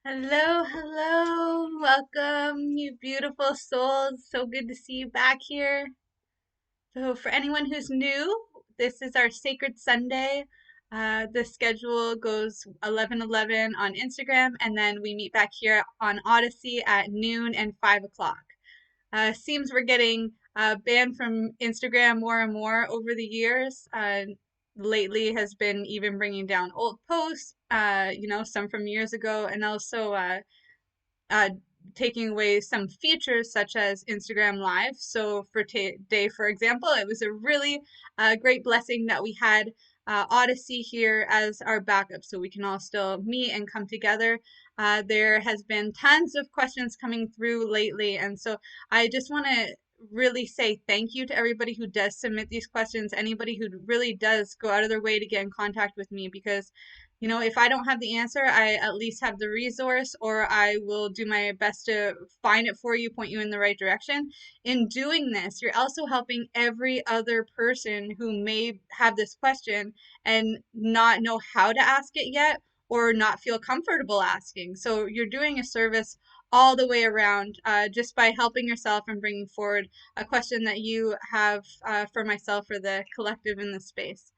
Hello, hello. Welcome, you beautiful souls. So good to see you back here. So, for anyone who's new, this is our Sacred Sunday. The schedule goes 11:11 on Instagram, and then we meet back here on Odyssey at noon and 5 o'clock. Seems we're getting banned from Instagram more and more over the years. Lately has been even bringing down old posts, some from years ago, and also uh, taking away some features such as Instagram Live. So for today, for example, it was a really great blessing that we had Odyssey here as our backup so we can all still meet and come together. There has been tons of questions coming through lately, and so I just want to really say thank you to everybody who does submit these questions, anybody who really does go out of their way to get in contact with me, because if I don't have the answer, I at least have the resource, or I will do my best to find it for you, point you in the right direction. In doing this, you're also helping every other person who may have this question and not know how to ask it yet, or not feel comfortable asking. So you're doing a service all the way around, just by helping yourself and bringing forward a question that you have for myself or the collective in this space.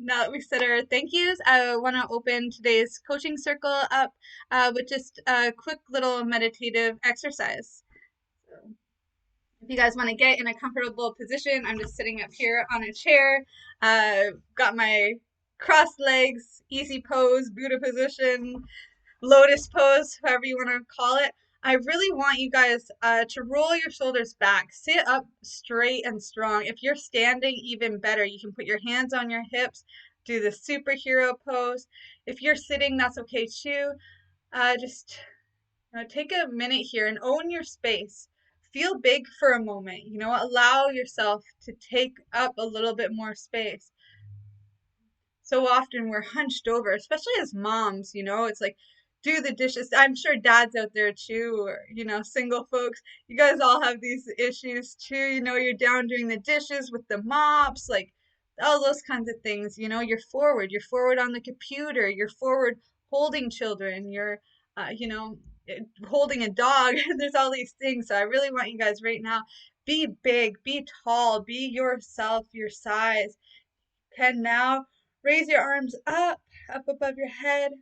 Now that we've said our thank yous, I want to open today's coaching circle up with just a quick little meditative exercise. So if you guys want to get in a comfortable position, I'm just sitting up here on a chair. Got my crossed legs, easy pose, Buddha position, lotus pose, however you want to call it. I really want you guys to roll your shoulders back, sit up straight and strong. If you're standing, even better. You can put your hands on your hips, do the superhero pose. If you're sitting, that's okay too. Just take a minute here and own your space. Feel big for a moment. Allow yourself to take up a little bit more space. So often we're hunched over, especially as moms, it's like, do the dishes. I'm sure dads out there too, or, single folks, you guys all have these issues too. You're down doing the dishes with the mops, like all those kinds of things. You're forward on the computer, you're forward holding children, you're, holding a dog. There's all these things. So I really want you guys right now, be big, be tall, be yourself, your size. Can now raise your arms up above your head.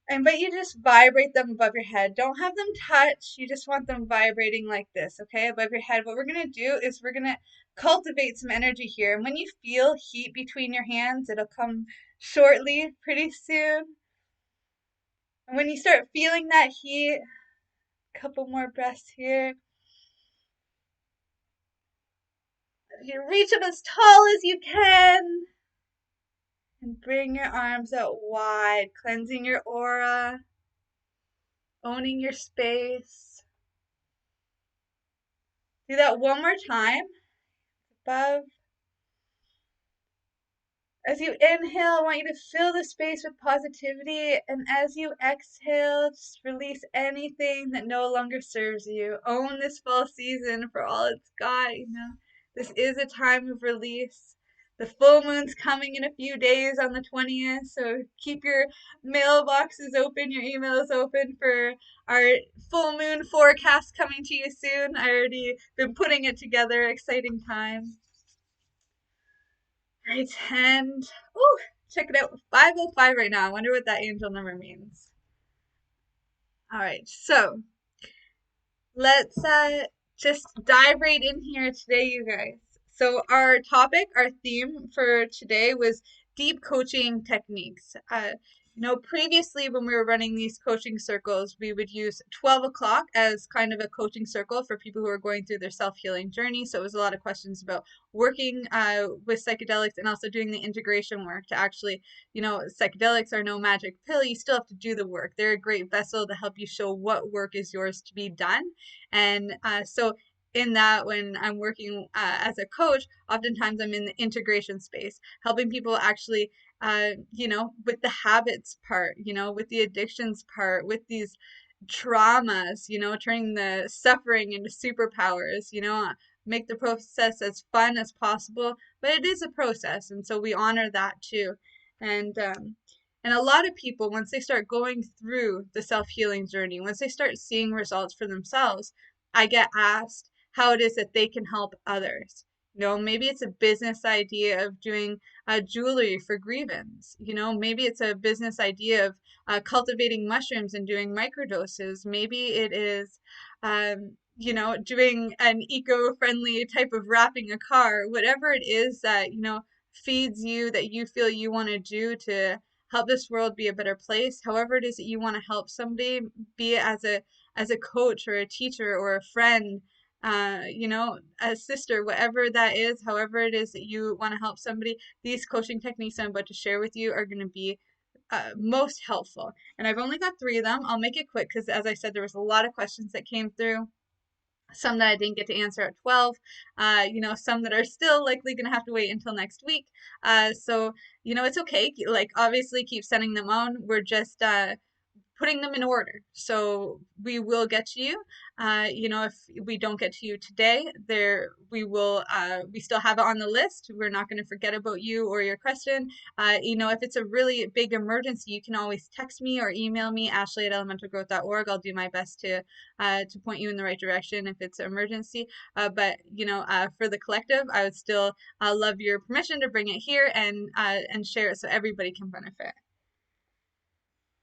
But you just vibrate them above your head. Don't have them touch. You just want them vibrating like this, okay, above your head. What we're going to do is we're going to cultivate some energy here. And when you feel heat between your hands, it'll come shortly, pretty soon. And when you start feeling that heat, a couple more breaths here. You reach up as tall as you can. And bring your arms out wide, cleansing your aura, owning your space. Do that one more time. Above. As you inhale, I want you to fill the space with positivity. And as you exhale, just release anything that no longer serves you. Own this fall season for all it's got. This is a time of release. The full moon's coming in a few days on the 20th, so keep your mailboxes open, your emails open for our full moon forecast coming to you soon. I already been putting it together. Exciting time. Right, and ooh, check it out. 505 right now. I wonder what that angel number means. All right, so let's just dive right in here today, you guys. So our topic, our theme for today was deep coaching techniques. Previously when we were running these coaching circles, we would use 12 o'clock as kind of a coaching circle for people who are going through their self-healing journey. So it was a lot of questions about working with psychedelics and also doing the integration work to actually, psychedelics are no magic pill. You still have to do the work. They're a great vessel to help you show what work is yours to be done. And so in that, when I'm working as a coach, oftentimes I'm in the integration space, helping people actually, with the habits part, with the addictions part, with these traumas, turning the suffering into superpowers, make the process as fun as possible. But it is a process, and so we honor that too. And And a lot of people, once they start going through the self-healing journey, once they start seeing results for themselves, I get asked how it is that they can help others. Maybe it's a business idea of doing jewelry for grievance. Maybe it's a business idea of cultivating mushrooms and doing microdoses. Maybe it is, doing an eco-friendly type of wrapping a car. Whatever it is that, feeds you, that you feel you want to do to help this world be a better place. However it is that you want to help somebody, be it as a coach or a teacher or a friend, a sister, whatever that is, however it is that you want to help somebody, these coaching techniques I'm about to share with you are going to be most helpful. And I've only got 3 of them. I'll make it quick because, as I said, there was a lot of questions that came through. Some that I didn't get to answer at 12, some that are still likely going to have to wait until next week. So, it's okay. Like, obviously, keep sending them on. We're just putting them in order. So we will get to you. If we don't get to you today, we still have it on the list. We're not going to forget about you or your question. If it's a really big emergency, you can always text me or email me, ashley@elementalgrowth.org. I'll do my best to point you in the right direction if it's an emergency. But for the collective, I would still love your permission to bring it here and share it so everybody can benefit.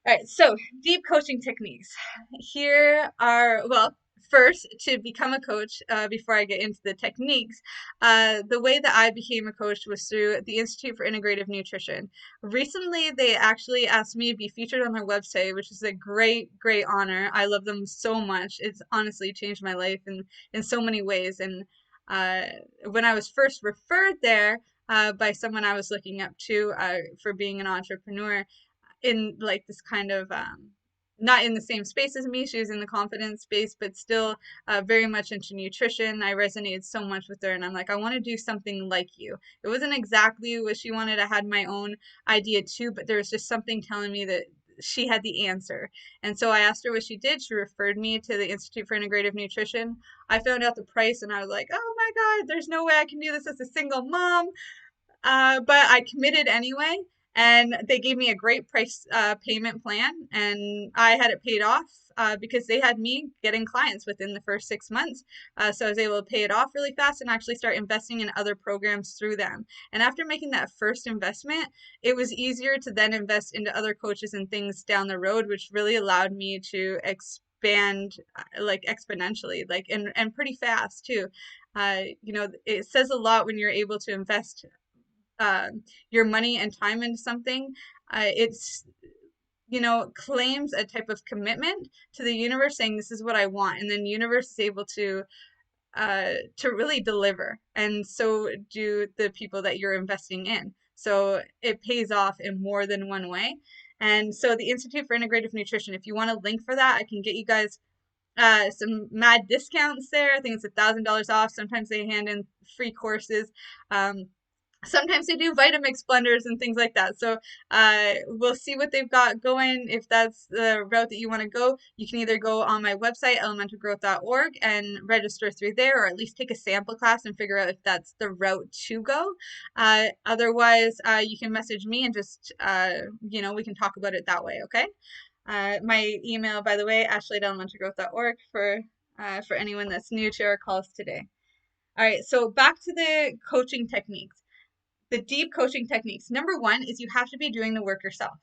All right, so deep coaching techniques. Here are, well, first, to become a coach, before I get into the techniques, the way that I became a coach was through the Institute for Integrative Nutrition. Recently, they actually asked me to be featured on their website, which is a great, great honor. I love them so much. It's honestly changed my life in so many ways. And when I was first referred there by someone I was looking up to for being an entrepreneur, in like this kind of not in the same space as me. She was in the confidence space, but still very much into nutrition. I resonated so much with her, and I'm like, I want to do something like you. It wasn't exactly what she wanted. I had my own idea too, but there was just something telling me that she had the answer. And so I asked her what she did. She referred me to the Institute for Integrative Nutrition. I found out the price and I was like, oh my God, there's no way I can do this as a single mom. But I committed anyway, and they gave me a great price payment plan, and I had it paid off because they had me getting clients within the first 6 months. So I was able to pay it off really fast and actually start investing in other programs through them. And after making that first investment, it was easier to then invest into other coaches and things down the road, which really allowed me to expand like exponentially, like and pretty fast too. It says a lot when you're able to invest your money and time into something. It's claims a type of commitment to the universe, saying this is what I want, and then the universe is able to really deliver, and so do the people that you're investing in. So it pays off in more than one way. And so the Institute for Integrative Nutrition, if you want a link for that, I can get you guys some mad discounts there. I think it's $1,000 off. Sometimes they hand in free courses. Sometimes they do Vitamix blenders and things like that. So we'll see what they've got going. If that's the route that you want to go, you can either go on my website, elementalgrowth.org, and register through there, or at least take a sample class and figure out if that's the route to go. Otherwise, you can message me and just, we can talk about it that way, okay? My email, by the way, ashley@elementalgrowth.org for anyone that's new to our calls today. All right, so back to the coaching techniques. The deep coaching techniques. Number 1 is you have to be doing the work yourself.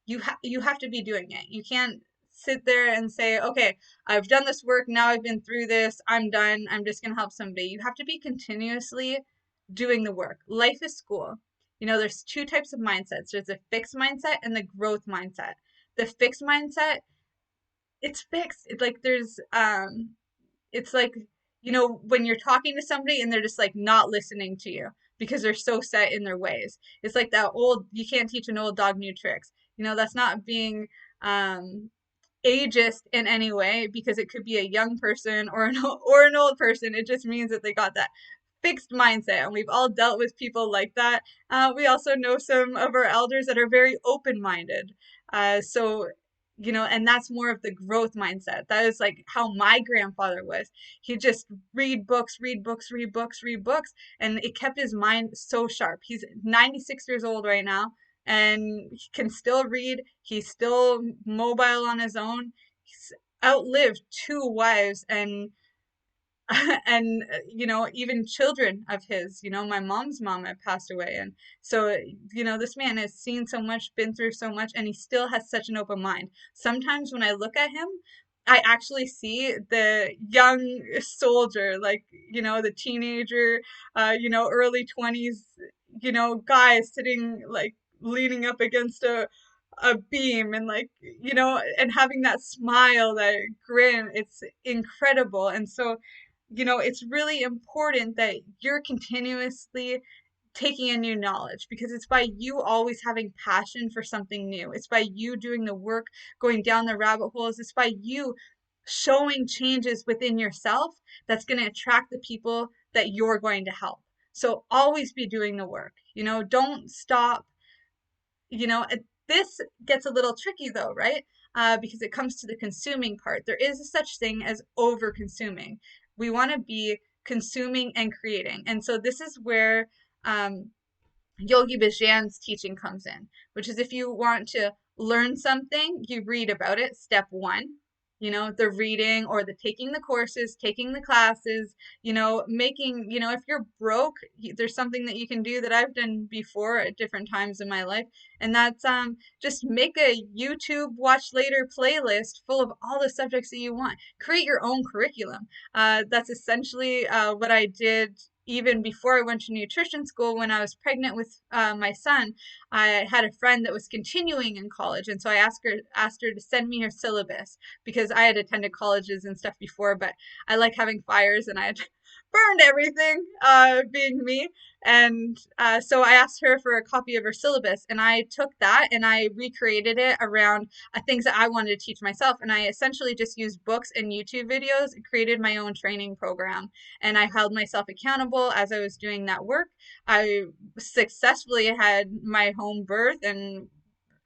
You have to be doing it. You can't sit there and say, okay, I've done this work. Now I've been through this. I'm done. I'm just going to help somebody. You have to be continuously doing the work. Life is school. There's 2 types of mindsets. There's a fixed mindset and the growth mindset. The fixed mindset, it's fixed. It's like it's like, when you're talking to somebody and they're just like not listening to you because they're so set in their ways. It's like that old, you can't teach an old dog new tricks. That's not being ageist in any way, because it could be a young person or an old person. It just means that they got that fixed mindset, and we've all dealt with people like that. We also know some of our elders that are very open-minded. And that's more of the growth mindset. That is like how my grandfather was. He just read books, and it kept his mind so sharp. He's 96 years old right now, and he can still read. He's still mobile on his own. He's outlived two wives and and even children of his. My mom's mom had passed away, and so this man has seen so much, been through so much, and he still has such an open mind. Sometimes when I look at him, I actually see the young soldier, like the teenager, early 20s, guy sitting like leaning up against a beam, and like and having that smile, that grin. It's incredible. And so it's really important that you're continuously taking in new knowledge, because it's by you always having passion for something new. It's by you doing the work, going down the rabbit holes. It's by you showing changes within yourself that's going to attract the people that you're going to help. So always be doing the work. Don't stop. you know this gets a little tricky though, right? Because it comes to the consuming part. There is a such thing as over consuming. We want to be consuming and creating, and so this is where Yogi Bhajan's teaching comes in, which is, if you want to learn something, you read about it. Step one, the reading, or the taking the courses, taking the classes, making, if you're broke, there's something that you can do that I've done before at different times in my life. And that's just make a YouTube watch later playlist full of all the subjects that you want. Create your own curriculum. That's essentially what I did even before I went to nutrition school. When I was pregnant with my son, I had a friend that was continuing in college, and so I asked her to send me her syllabus, because I had attended colleges and stuff before, but I like having fires, and I had burned everything, being me. And so I asked her for a copy of her syllabus, and I took that and I recreated it around things that I wanted to teach myself. And I essentially just used books and YouTube videos and created my own training program. And I held myself accountable as I was doing that work. I successfully had my home birth, and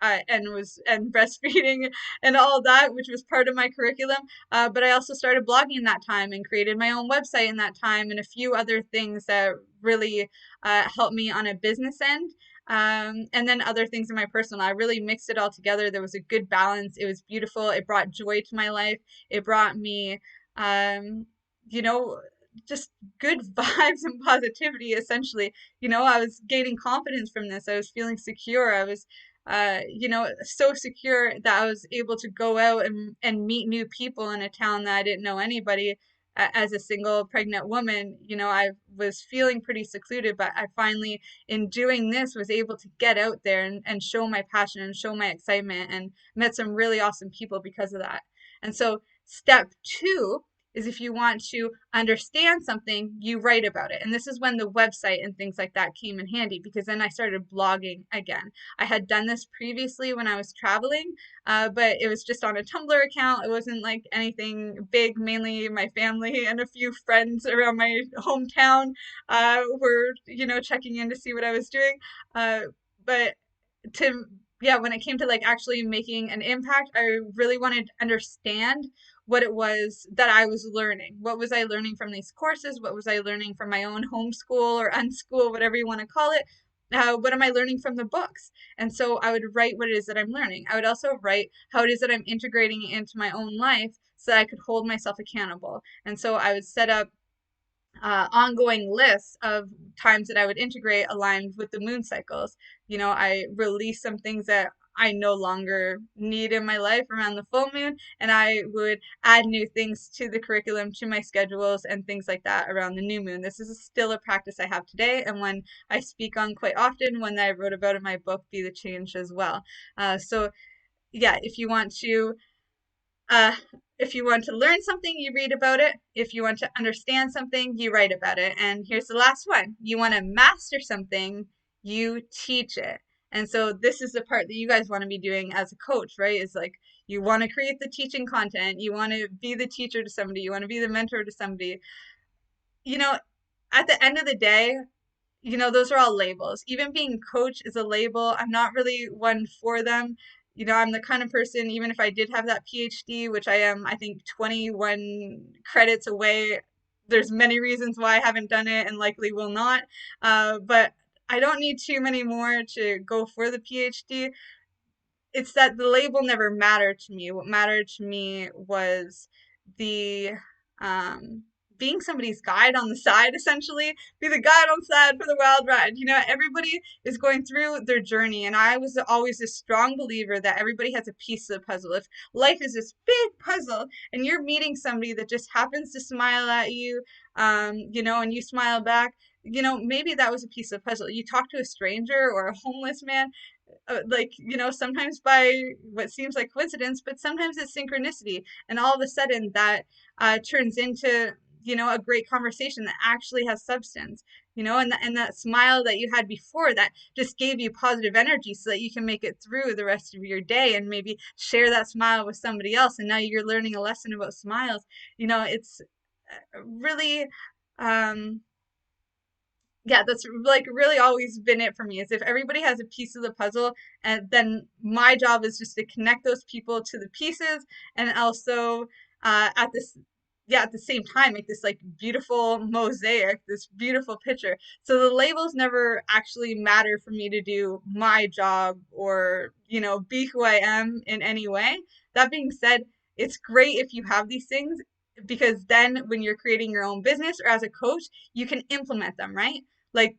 breastfeeding and all that, which was part of my curriculum. But I also started blogging in that time and created my own website in that time, and a few other things that really helped me on a business end. And then other things in my personal. I really mixed it all together. There was a good balance. It was beautiful. It brought joy to my life. It brought me, you know, just good vibes and positivity, essentially. I was gaining confidence from this. I was feeling secure. I was so secure that I was able to go out and meet new people in a town that I didn't know anybody. As a single pregnant woman, I was feeling pretty secluded, but I finally, in doing this, was able to get out there and show my passion and show my excitement, and met some really awesome people because of that. And so step two is, if you want to understand something, you write about it. And this is when the website and things like that came in handy, because then I started blogging again. I had done this previously when I was traveling, but it was just on a Tumblr account. It wasn't like anything big. Mainly my family and a few friends around my hometown were, checking in to see what I was doing. But to yeah, when it came to like actually making an impact, I really wanted to understand what it was that I was learning. What was I learning from these courses? What was I learning from my own homeschool or unschool, whatever you want to call it? What am I learning from the books? And so I would write what it is that I'm learning. I would also write how it is that I'm integrating it into my own life, so that I could hold myself accountable. And so I would set up ongoing lists of times that I would integrate aligned with the moon cycles. I release some things that I no longer need in my life around the full moon, and I would add new things to the curriculum, to my schedules, and things like that around the new moon. This is still a practice I have today, and one I speak on quite often, one that I wrote about in my book, Be the Change, as well. So yeah, uh, if you want to learn something, you read about it. If you want to understand something, you write about it. And here's the last one. You want to master something, you teach it. And so this is the part that you guys want to be doing as a coach, right? Is like, you want to create the teaching content. You want to be the teacher to somebody. You want to be the mentor to somebody. You know, at the end of the day, those are all labels. Even being coach is a label. I'm not really one for them. I'm the kind of person, even if I did have that PhD, which I am, I think 21 credits away, there's many reasons why I haven't done it and likely will not. But I don't need too many more to go for the PhD. It's that the label never mattered to me. What mattered to me was the um being somebody's guide on the side, essentially. Be the guide on the side for the wild ride. Everybody is going through their journey, and I was always a strong believer that everybody has a piece of the puzzle. If life is this big puzzle and you're meeting somebody that just happens to smile at you, and you smile back, maybe that was a piece of the puzzle. You talk to a stranger or a homeless man, sometimes by what seems like coincidence, but sometimes it's synchronicity. And all of a sudden that turns into, a great conversation that actually has substance, and that smile that you had before that just gave you positive energy so that you can make it through the rest of your day and maybe share that smile with somebody else. And now you're learning a lesson about smiles. It's really, um, yeah, that's like really always been it for me, is if everybody has a piece of the puzzle, and then my job is just to connect those people to the pieces, and also at this yeah, at the same time make this like beautiful mosaic, this beautiful picture. So the labels never actually matter for me to do my job or be who I am in any way. That being said, it's great if you have these things, because then when you're creating your own business or as a coach, you can implement them, right? Like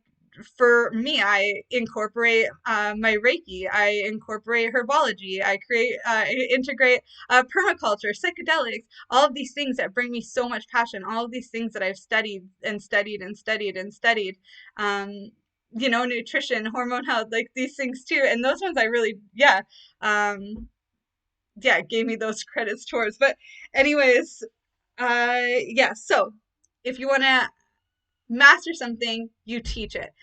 for me, I incorporate my Reiki, I incorporate herbology, I integrate permaculture, psychedelics, all of these things that bring me so much passion, all of these things that I've studied and studied and studied and studied. Nutrition, hormone health, like these things too. And those ones I really, gave me those credits towards. But anyways, yeah, so if you want to master something, you teach it.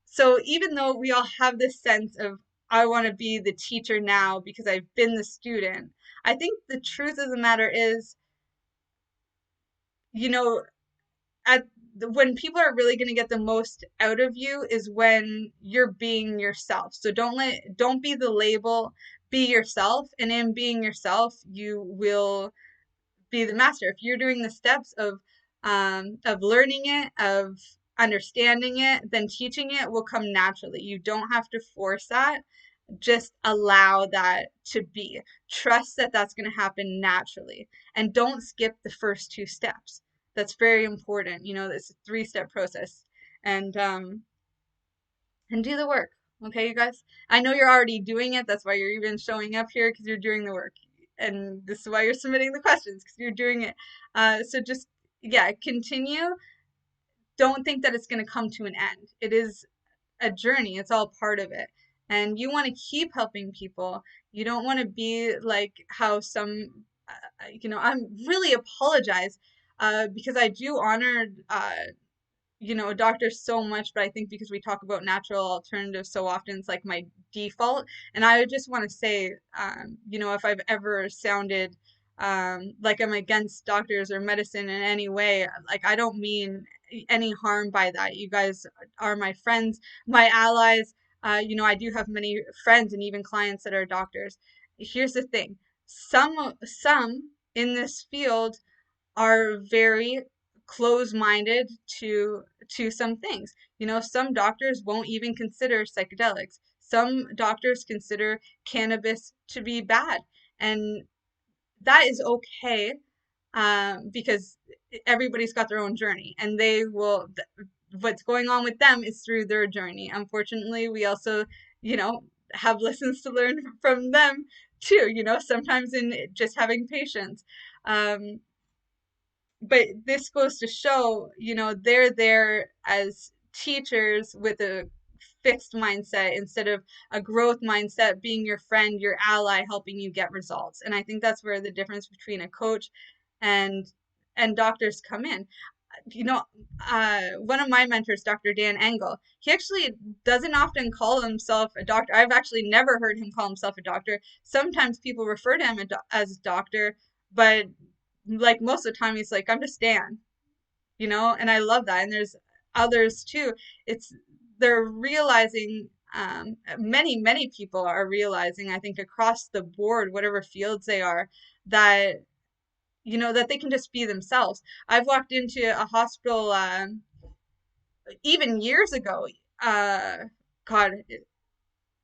So even though we all have this sense of, I want to be the teacher now because I've been the student, I think the truth of the matter is, you know, when people are really going to get the most out of you is when you're being yourself. So don't be the label, be yourself. And in being yourself, you will be the master. If you're doing the steps of learning it, of understanding it, then teaching it will come naturally. You don't have to force that. Just allow that to be. Trust that that's going to happen naturally, and don't skip the first two steps. That's very important. This 3-step process, and do the work. Okay, you guys. I know you're already doing it. That's why you're even showing up here, because you're doing the work, and this is why you're submitting the questions, because you're doing it. So just continue. Don't think that it's going to come to an end. It is a journey. It's all part of it. And you want to keep helping people. You don't want to be like how some, I'm really apologize because I do honor, doctors so much, but I think because we talk about natural alternatives so often, it's like my default. And I just want to say, if I've ever sounded like I'm against doctors or medicine in any way, like I don't mean any harm by that. You guys are my friends, my allies. I do have many friends and even clients that are doctors. Here's the thing. Some in this field are very close-minded to some things. Some doctors won't even consider psychedelics. Some doctors consider cannabis to be bad, and that is okay, because everybody's got their own journey, and they will. What's going on with them is through their journey. Unfortunately, we also, have lessons to learn from them too. Sometimes in just having patience. But this goes to show, they're there as teachers with a fixed mindset instead of a growth mindset, being your friend, your ally, helping you get results. And I think that's where the difference between a coach and doctors come in. One of my mentors, Dr. Dan Engel, he actually doesn't often call himself a doctor. I've actually never heard him call himself a doctor. Sometimes people refer to him as doctor, but like most of the time he's like, I'm just Dan, and I love that. And there's others too. They're realizing, many people are realizing, I think across the board, whatever fields they are, that that they can just be themselves. I've walked into a hospital even years ago, God,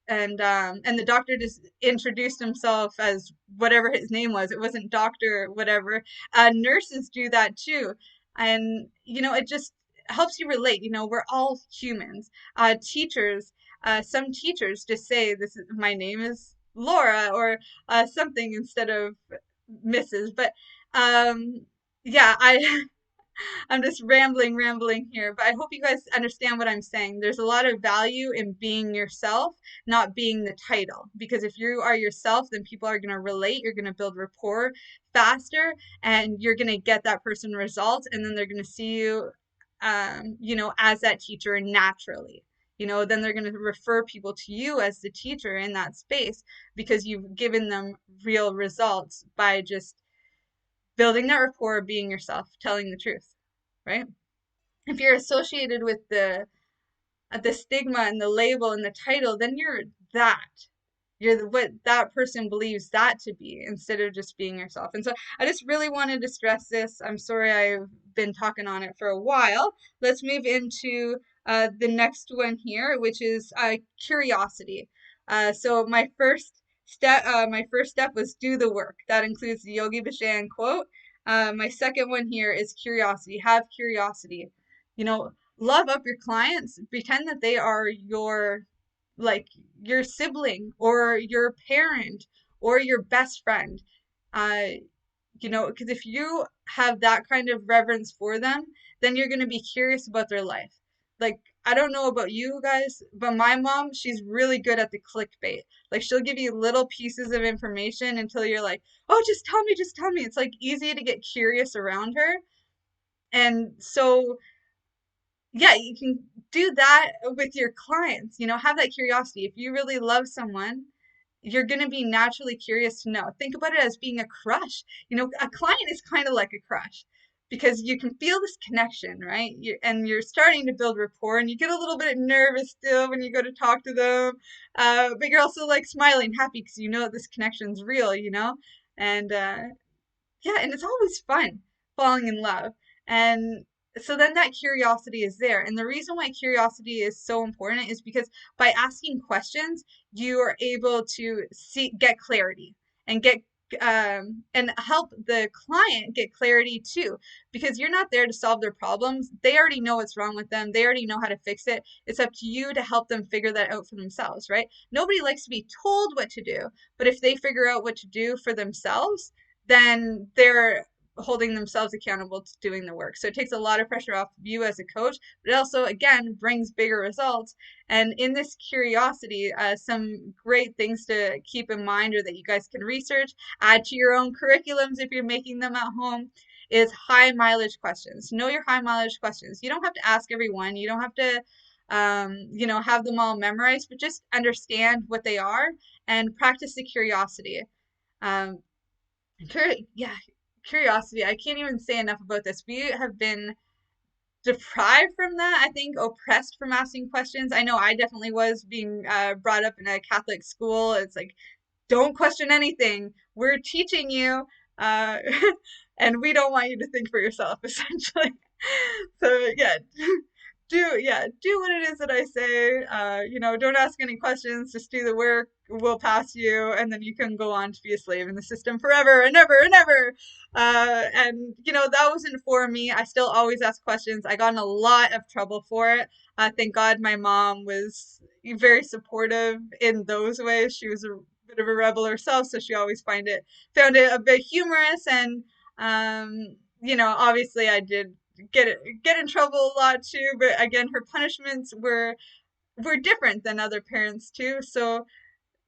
and the doctor just introduced himself as whatever his name was. It wasn't doctor whatever. Nurses do that too, and it just helps you relate. We're all humans. Teachers, some teachers just say, "This is my name is Laura," or something instead of Mrs. But yeah, I'm just rambling here, but I hope you guys understand what I'm saying. There's a lot of value in being yourself, not being the title. Because if you are yourself, then people are going to relate, you're going to build rapport faster, and you're going to get that person results, and then they're going to see you, as that teacher naturally. Then they're going to refer people to you as the teacher in that space because you've given them real results by just building that rapport, being yourself, telling the truth, right? If you're associated with the stigma and the label and the title, then you're that. What that person believes that to be instead of just being yourself. And so I just really wanted to stress this. I'm sorry I've been talking on it for a while. Let's move into the next one here, which is curiosity. So my first step was do the work. That includes the Yogi Bhajan quote. My second one here is curiosity. Have curiosity. Love up your clients. Pretend that they are like your sibling or your parent or your best friend. Uh, because if you have that kind of reverence for them, then you're going to be curious about their life. Like, I don't know about you guys, but my mom, she's really good at the clickbait. Like, she'll give you little pieces of information until you're like, oh, just tell me, just tell me. It's like easy to get curious around her. And so yeah, you can do that with your clients, have that curiosity. If you really love someone, you're going to be naturally curious to know. Think about it as being a crush. A client is kind of like a crush because you can feel this connection, right? And you're starting to build rapport, and you get a little bit nervous still when you go to talk to them. But you're also like smiling, happy because you know this connection's real. And yeah, and it's always fun falling in love. And so then that curiosity is there. And the reason why curiosity is so important is because by asking questions, you are able to get clarity and and help the client get clarity too, because you're not there to solve their problems. They already know what's wrong with them. They already know how to fix it. It's up to you to help them figure that out for themselves, right? Nobody likes to be told what to do, but if they figure out what to do for themselves, then they're holding themselves accountable to doing the work. So it takes a lot of pressure off you as a coach, but it also, again, brings bigger results. And in this curiosity, some great things to keep in mind or that you guys can research, add to your own curriculums if you're making them at home, is high mileage questions. Know your high mileage questions. You don't have to ask everyone. You don't have to have them all memorized, but just understand what they are and practice the curiosity. Um, yeah, curiosity. I can't even say enough about this. We have been deprived from that, I think, oppressed from asking questions. I know I definitely was being brought up in a Catholic school. It's like, don't question anything. We're teaching you, uh, and we don't want you to think for yourself, essentially. So yeah, do what it is that I say. Don't ask any questions. Just do the work. We'll pass you, and then you can go on to be a slave in the system forever and ever and ever. And that wasn't for me. I still always ask questions. I got in a lot of trouble for it. Thank God my mom was very supportive in those ways. She was a bit of a rebel herself, so she always found it a bit humorous. And obviously I did get in trouble a lot too, but again, her punishments were different than other parents too. So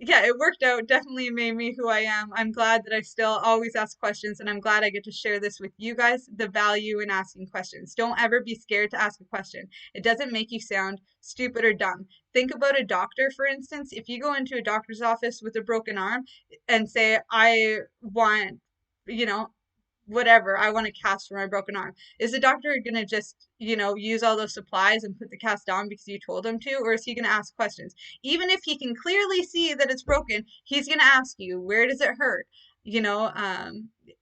yeah, it worked out. Definitely made me who I am. I'm glad that I still always ask questions, and I'm glad I get to share this with you guys, the value in asking questions. Don't ever be scared to ask a question. It doesn't make you sound stupid or dumb. Think about a doctor, for instance. If you go into a doctor's office with a broken arm and say, I want, you know, whatever, I want a cast for my broken arm. Is the doctor gonna just, use all those supplies and put the cast on because you told him to? Or is he gonna ask questions? Even if he can clearly see that it's broken, he's gonna ask you, where does it hurt?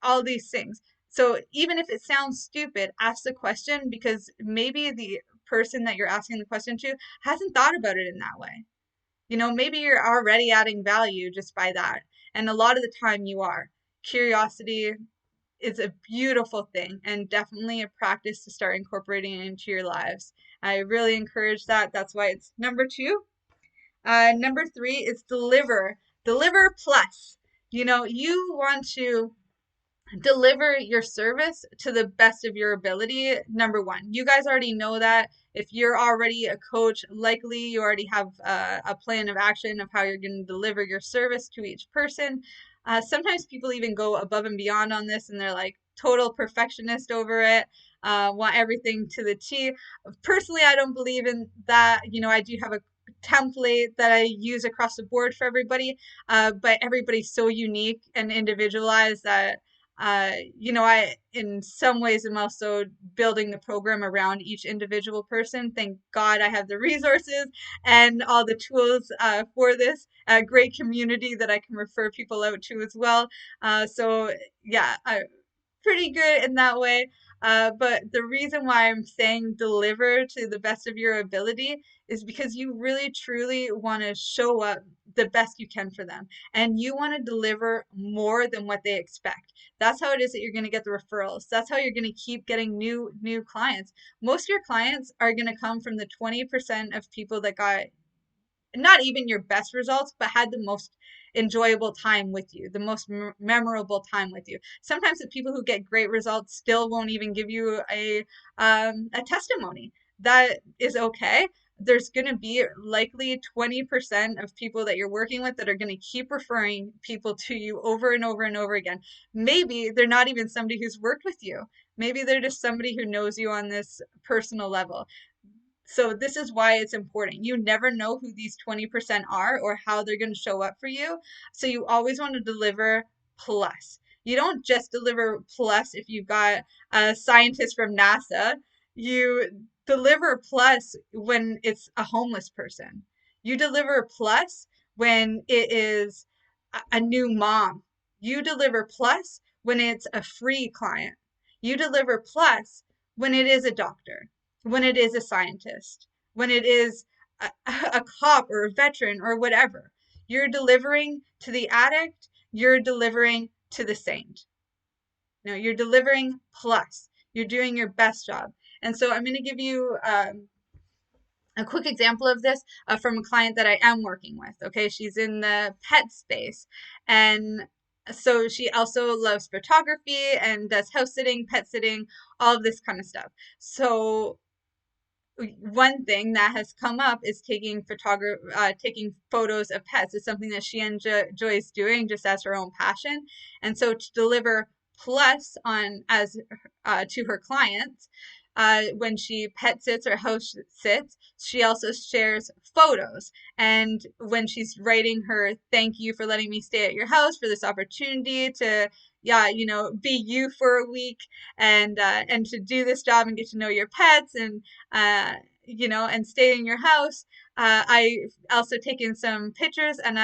All these things. So even if it sounds stupid, ask the question, because maybe the person that you're asking the question to hasn't thought about it in that way. You know, maybe you're already adding value just by that. And a lot of the time you are. Curiosity is a beautiful thing and definitely a practice to start incorporating into your lives. I really encourage that. That's why it's number two. Number three is deliver. Deliver plus. You know, you want to deliver your service to the best of your ability. Number one, you guys already know that. If you're already a coach, likely you already have a plan of action of how you're going to deliver your service to each person. Sometimes people even go above and beyond on this, and they're like total perfectionist over it, want everything to the T. Personally, I don't believe in that. You know, I do have a template that I use across the board for everybody, but everybody's so unique and individualized that you know, I, in some ways, am also building the program around each individual person. Thank God I have the resources and all the tools for this great community that I can refer people out to as well. So yeah, pretty good in that way. But the reason why I'm saying deliver to the best of your ability is because you really truly want to show up the best you can for them. And you want to deliver more than what they expect. That's how it is that you're going to get the referrals. That's how you're going to keep getting new clients. Most of your clients are going to come from the 20% of people that got not even your best results, but had the most enjoyable time with you, the most memorable time with you. Sometimes the people who get great results still won't even give you a testimony. That is okay. There's going to be likely 20% of people that you're working with that are going to keep referring people to you over and over and over again. Maybe they're not even somebody who's worked with you. Maybe they're just somebody who knows you on this personal level. So this is why it's important. You never know who these 20% are or how they're going to show up for you. So you always want to deliver plus. You don't just deliver plus if you've got a scientist from NASA. You deliver plus when it's a homeless person. You deliver plus when it is a new mom. You deliver plus when it's a free client. You deliver plus when it is a doctor, when it is a scientist, when it is a cop or a veteran or whatever. You're delivering to the addict, you're delivering to the saint. No, you're delivering plus. You're doing your best job. And so I'm going to give you a quick example of this from a client that I am working with. Okay, she's in the pet space, and so she also loves photography and does house sitting, pet sitting, all of this kind of stuff. So one thing that has come up is taking taking photos of pets is something that she enjoys doing just as her own passion. And so to deliver plus on as to her clients, when she pet sits or house sits, she also shares photos. And when she's writing her thank you for letting me stay at your house for this opportunity to, yeah, you know, be you for a week and to do this job and get to know your pets and you know, and stay in your house. I also taken some pictures, and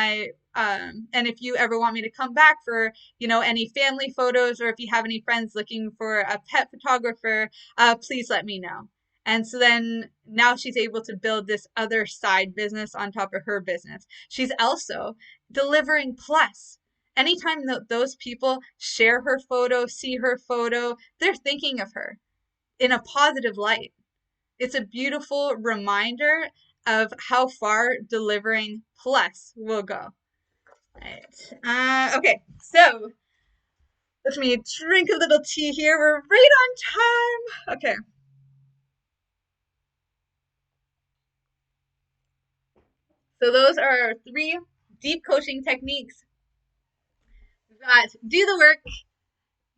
if you ever want me to come back for, you know, any family photos, or if you have any friends looking for a pet photographer, please let me know. And so then now she's able to build this other side business on top of her business. She's also delivering plus. Anytime those people share her photo, see her photo, they're thinking of her in a positive light. It's a beautiful reminder of how far delivering plus will go. Right. Okay, so let me drink a little tea here. We're right on time. Okay. So those are our three deep coaching techniques. We've got do the work,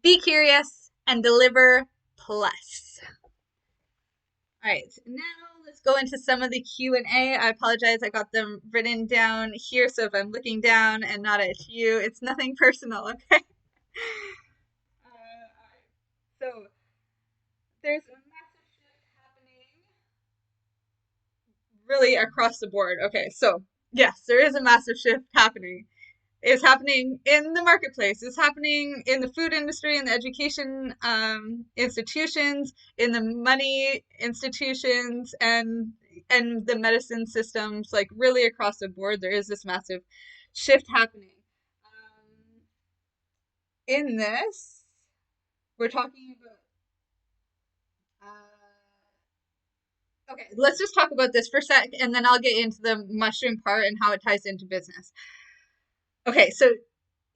be curious, and deliver plus. All right, now let's go into some of the Q&A. I apologize, I got them written down here, so if I'm looking down and not at you, it's nothing personal, okay? So there's a massive shift happening really across the board. Okay, so yes, there is a massive shift happening. It's happening in the marketplace. It's happening in the food industry, in the education institutions, in the money institutions, and the medicine systems. Like really across the board, there is this massive shift happening. In this, we're talking about. Okay, let's just talk about this for a sec, and then I'll get into the mushroom part and how it ties into business. Okay, so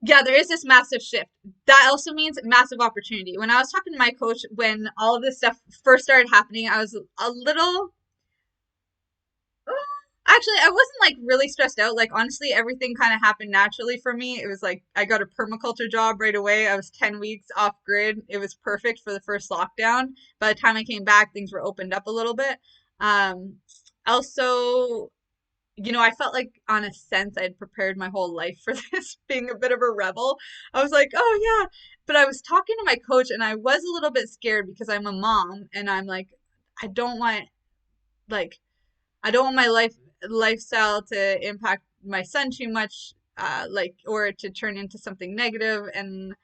yeah, there is this massive shift. That also means massive opportunity. When I was talking to my coach, when all of this stuff first started happening, I was a little. Actually, I wasn't like really stressed out. Like, honestly, everything kind of happened naturally for me. It was like I got a permaculture job right away. I was 10 weeks off grid. It was perfect for the first lockdown. By the time I came back, things were opened up a little bit. Um, also, I felt like on a sense I'd prepared my whole life for this, being a bit of a rebel. I was like, oh yeah. But I was talking to my coach and I was a little bit scared because I'm a mom and I'm like, I don't want like I don't want my lifestyle to impact my son too much, like or to turn into something negative. And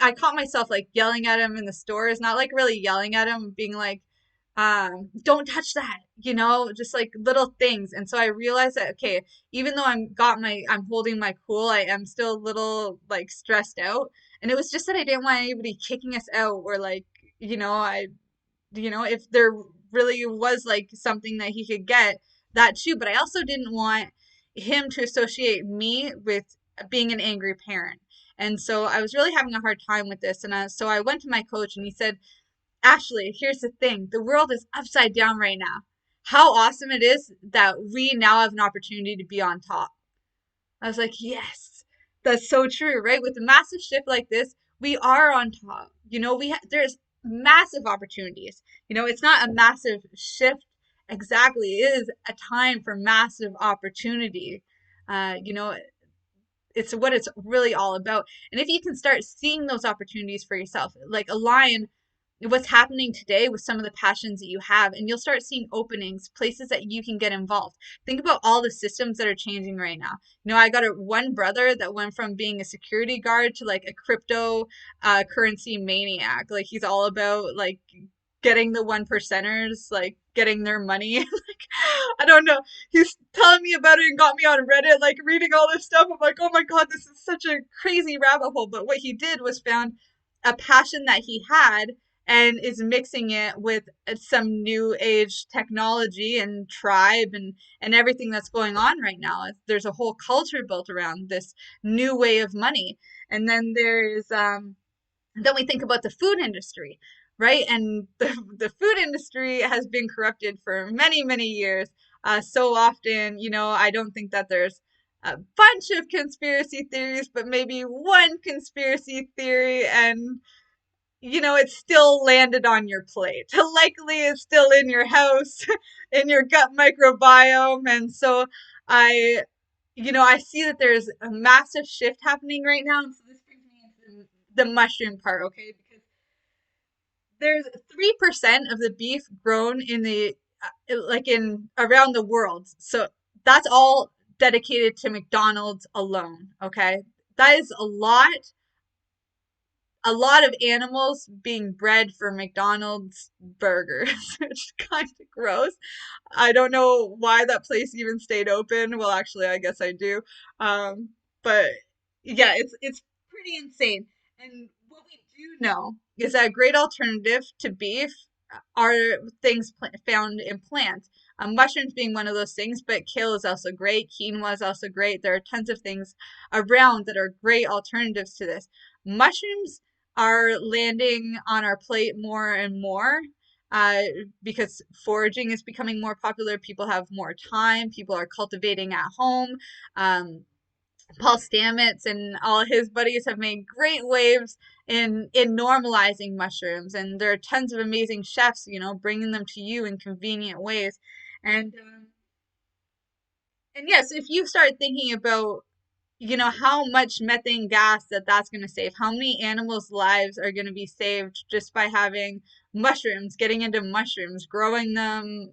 I caught myself like yelling at him in the stores, not like really yelling at him, being like, don't touch that, just like little things. And so I realized that, okay, even though I'm holding my cool, I am still a little like stressed out. And it was just that I didn't want anybody kicking us out or like, I if there really was like something that he could get, that too. But I also didn't want him to associate me with being an angry parent. And so I was really having a hard time with this. And so I went to my coach and he said, Ashley, here's the thing. The world is upside down right now. How awesome it is that we now have an opportunity to be on top. I was like, yes, that's so true, right? With a massive shift like this, we are on top. There's massive opportunities. It's not a massive shift exactly. It is a time for massive opportunity. You know, it's what it's really all about. And if you can start seeing those opportunities for yourself, like align what's happening today with some of the passions that you have, and you'll start seeing openings, places that you can get involved. Think about all the systems that are changing right now. I got one brother that went from being a security guard to like a crypto currency maniac. Like he's all about like getting the one percenters, like getting their money. Like I don't know. He's telling me about it and got me on Reddit, like reading all this stuff. I'm like, oh my God, this is such a crazy rabbit hole. But what he did was found a passion that he had and is mixing it with some new age technology and tribe and everything that's going on right now. There's a whole culture built around this new way of money. And then we think about the food industry, right? And the food industry has been corrupted for many, many years. So often, I don't think that there's a bunch of conspiracy theories, but maybe one conspiracy theory, and it's still landed on your plate. Likely it's still in your house, in your gut microbiome. And so I see that there's a massive shift happening right now. And so this brings me into the mushroom part, okay? Because there's 3% of the beef grown in like in around the world. So that's all dedicated to McDonald's alone, okay? That is a lot of animals being bred for McDonald's burgers, which is kind of gross. I don't know why that place even stayed open. Well, actually, I guess I do. But yeah, it's pretty insane. And what we do know is that a great alternative to beef are things found in plants. Mushrooms being one of those things, but kale is also great. Quinoa is also great. There are tons of things around that are great alternatives to this. Mushrooms are landing on our plate more and more uh, because foraging is becoming more popular. People have more time. People are cultivating at home. Um, Paul Stamets and all his buddies have made great waves in normalizing mushrooms, and there are tons of amazing chefs, bringing them to you in convenient ways. And and yes, if you start thinking about how much methane gas that's going to save, how many animals' lives are going to be saved just by having mushrooms, getting into mushrooms, growing them,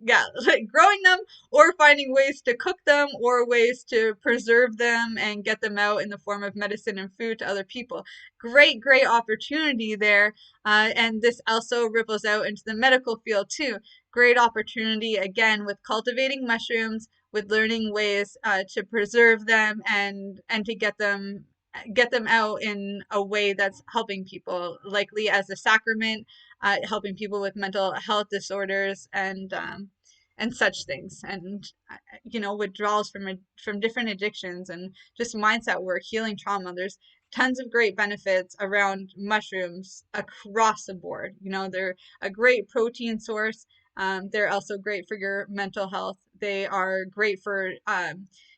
yeah, like growing them or finding ways to cook them or ways to preserve them and get them out in the form of medicine and food to other people. Great opportunity there. And this also ripples out into the medical field too. Great opportunity again with cultivating mushrooms, with learning ways to preserve them and to get them out in a way that's helping people, likely as a sacrament, helping people with mental health disorders and such things, and withdrawals from different addictions and just mindset work, healing trauma. There's tons of great benefits around mushrooms across the board. They're a great protein source. They're also great for your mental health. They are great for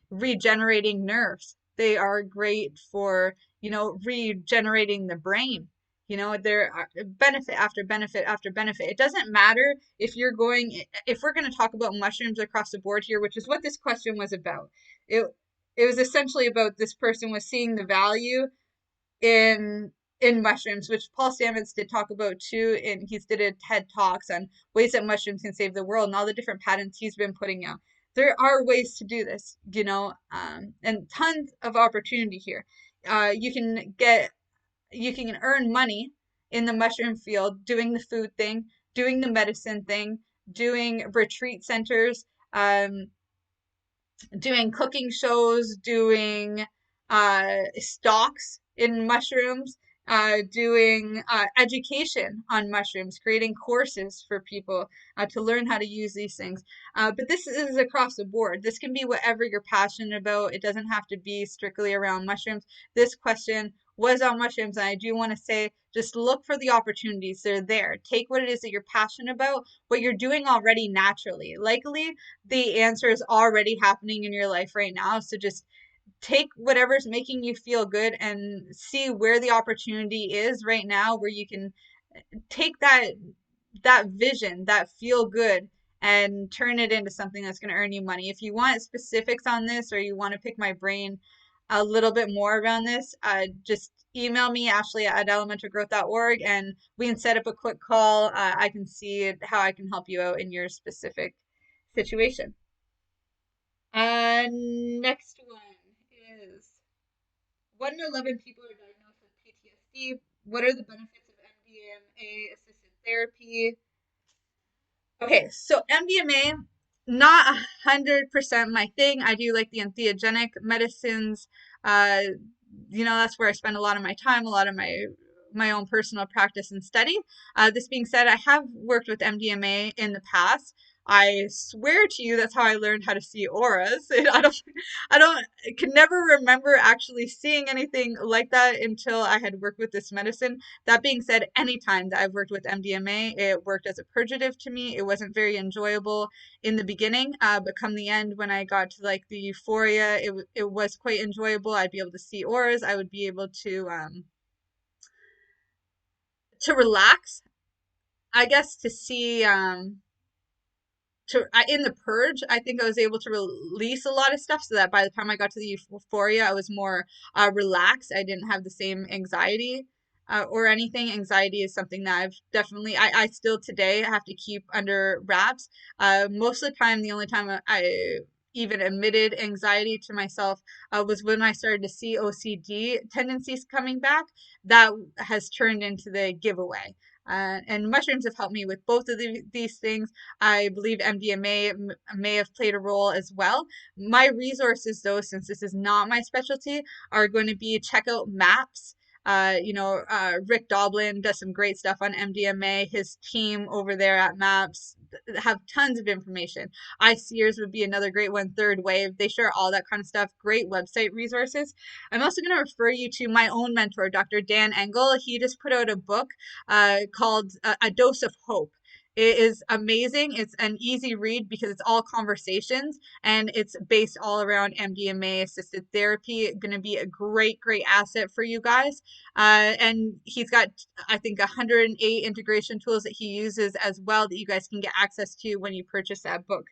regenerating nerves. They are great for, regenerating the brain. There are benefit after benefit after benefit. It doesn't matter if we're going to talk about mushrooms across the board here, which is what this question was about. It, it was essentially about this person was seeing the value in mushrooms, which Paul Stamets did talk about too. And he's did a TED Talks on ways that mushrooms can save the world and all the different patents he's been putting out. There are ways to do this, and tons of opportunity here. You can earn money in the mushroom field doing the food thing, doing the medicine thing, doing retreat centers, um, doing cooking shows, doing stocks in mushrooms, doing education on mushrooms, creating courses for people to learn how to use these things. But this is across the board. This can be whatever you're passionate about. It doesn't have to be strictly around mushrooms. This question was on mushrooms, and I do want to say just look for the opportunities. They're there. Take what it is that you're passionate about, what you're doing already naturally. Likely the answer is already happening in your life right now. So just take whatever's making you feel good and see where the opportunity is right now, where you can take that vision, that feel good, and turn it into something that's going to earn you money. If you want specifics on this, or you want to pick my brain a little bit more around this, just email me, Ashley at elementalgrowth.org, and we can set up a quick call. I can see how I can help you out in your specific situation. Next one is 1 in 11 people are diagnosed with PTSD. What are the benefits of MDMA assisted therapy? Okay, so MDMA, not 100% my thing. I do like the entheogenic medicines. Uh, that's where I spend a lot of my time, a lot of my own personal practice and study. This being said, I have worked with MDMA in the past. I swear to you, that's how I learned how to see auras. I can never remember actually seeing anything like that until I had worked with this medicine. That being said, anytime that I've worked with MDMA, it worked as a purgative to me. It wasn't very enjoyable in the beginning, but come the end, when I got to like the euphoria, it was quite enjoyable. I'd be able to see auras. I would be able to relax, I guess, to see in the purge, I think I was able to release a lot of stuff, so that by the time I got to the euphoria, I was more relaxed. I didn't have the same anxiety or anything. Anxiety is something that I still today have to keep under wraps. Most of the time, the only time I even admitted anxiety to myself was when I started to see OCD tendencies coming back. That has turned into the giveaway. And mushrooms have helped me with both of these things. I believe MDMA may have played a role as well. My resources, though, since this is not my specialty, are going to be check out MAPS. Rick Doblin does some great stuff on MDMA. His team over there at MAPS have tons of information. ICEERS would be another great one. Third Wave, they share all that kind of stuff. Great website resources. I'm also going to refer you to my own mentor, Dr. Dan Engel. He just put out a book called A Dose of Hope. It is amazing. It's an easy read because it's all conversations, and it's based all around MDMA assisted therapy. Going to be a great asset for you guys. And he's got, I think, 108 integration tools that he uses as well that you guys can get access to when you purchase that book.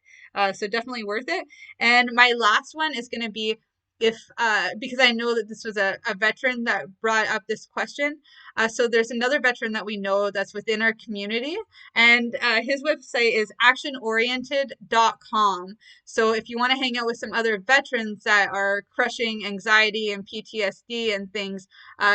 So definitely worth it. And my last one is going to be if because I know that this was a veteran that brought up this question. So there's another veteran that we know that's within our community, and his website is actionoriented.com. So if you want to hang out with some other veterans that are crushing anxiety and PTSD and things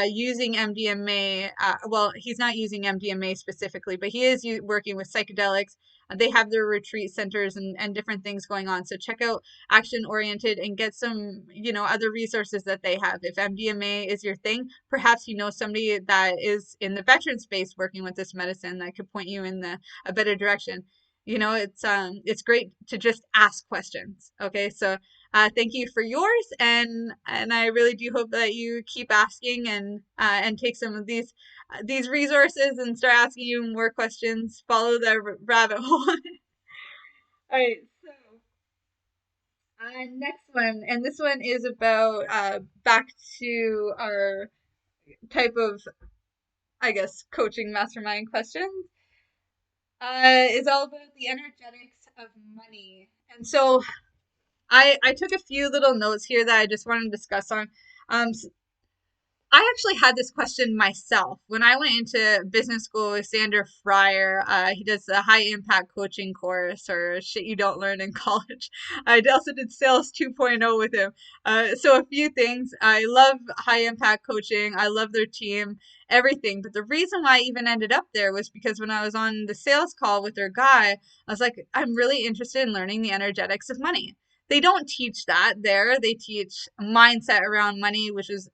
using MDMA, well, he's not using MDMA specifically, but he is working with psychedelics. They have their retreat centers and different things going on. So check out Action Oriented and get some, other resources that they have. If MDMA is your thing, perhaps you know somebody that is in the veteran space working with this medicine that could point you in a better direction. It's great to just ask questions. Okay, so thank you for yours, and I really do hope that you keep asking and take some of these resources and start asking you more questions. Follow the rabbit hole. All right, so next one, and this one is about back to our type of, I guess, coaching mastermind questions. Is all about the energetics of money, and so I took a few little notes here that I just want to discuss on. I actually had this question myself when I went into business school with Xander Fryer. He does a high impact coaching course, or shit you don't learn in college. I also did sales 2.0 with him. So a few things. I love high impact coaching. I love their team, everything. But the reason why I even ended up there was because when I was on the sales call with their guy, I was like, I'm really interested in learning the energetics of money. They don't teach that there. They teach mindset around money, which is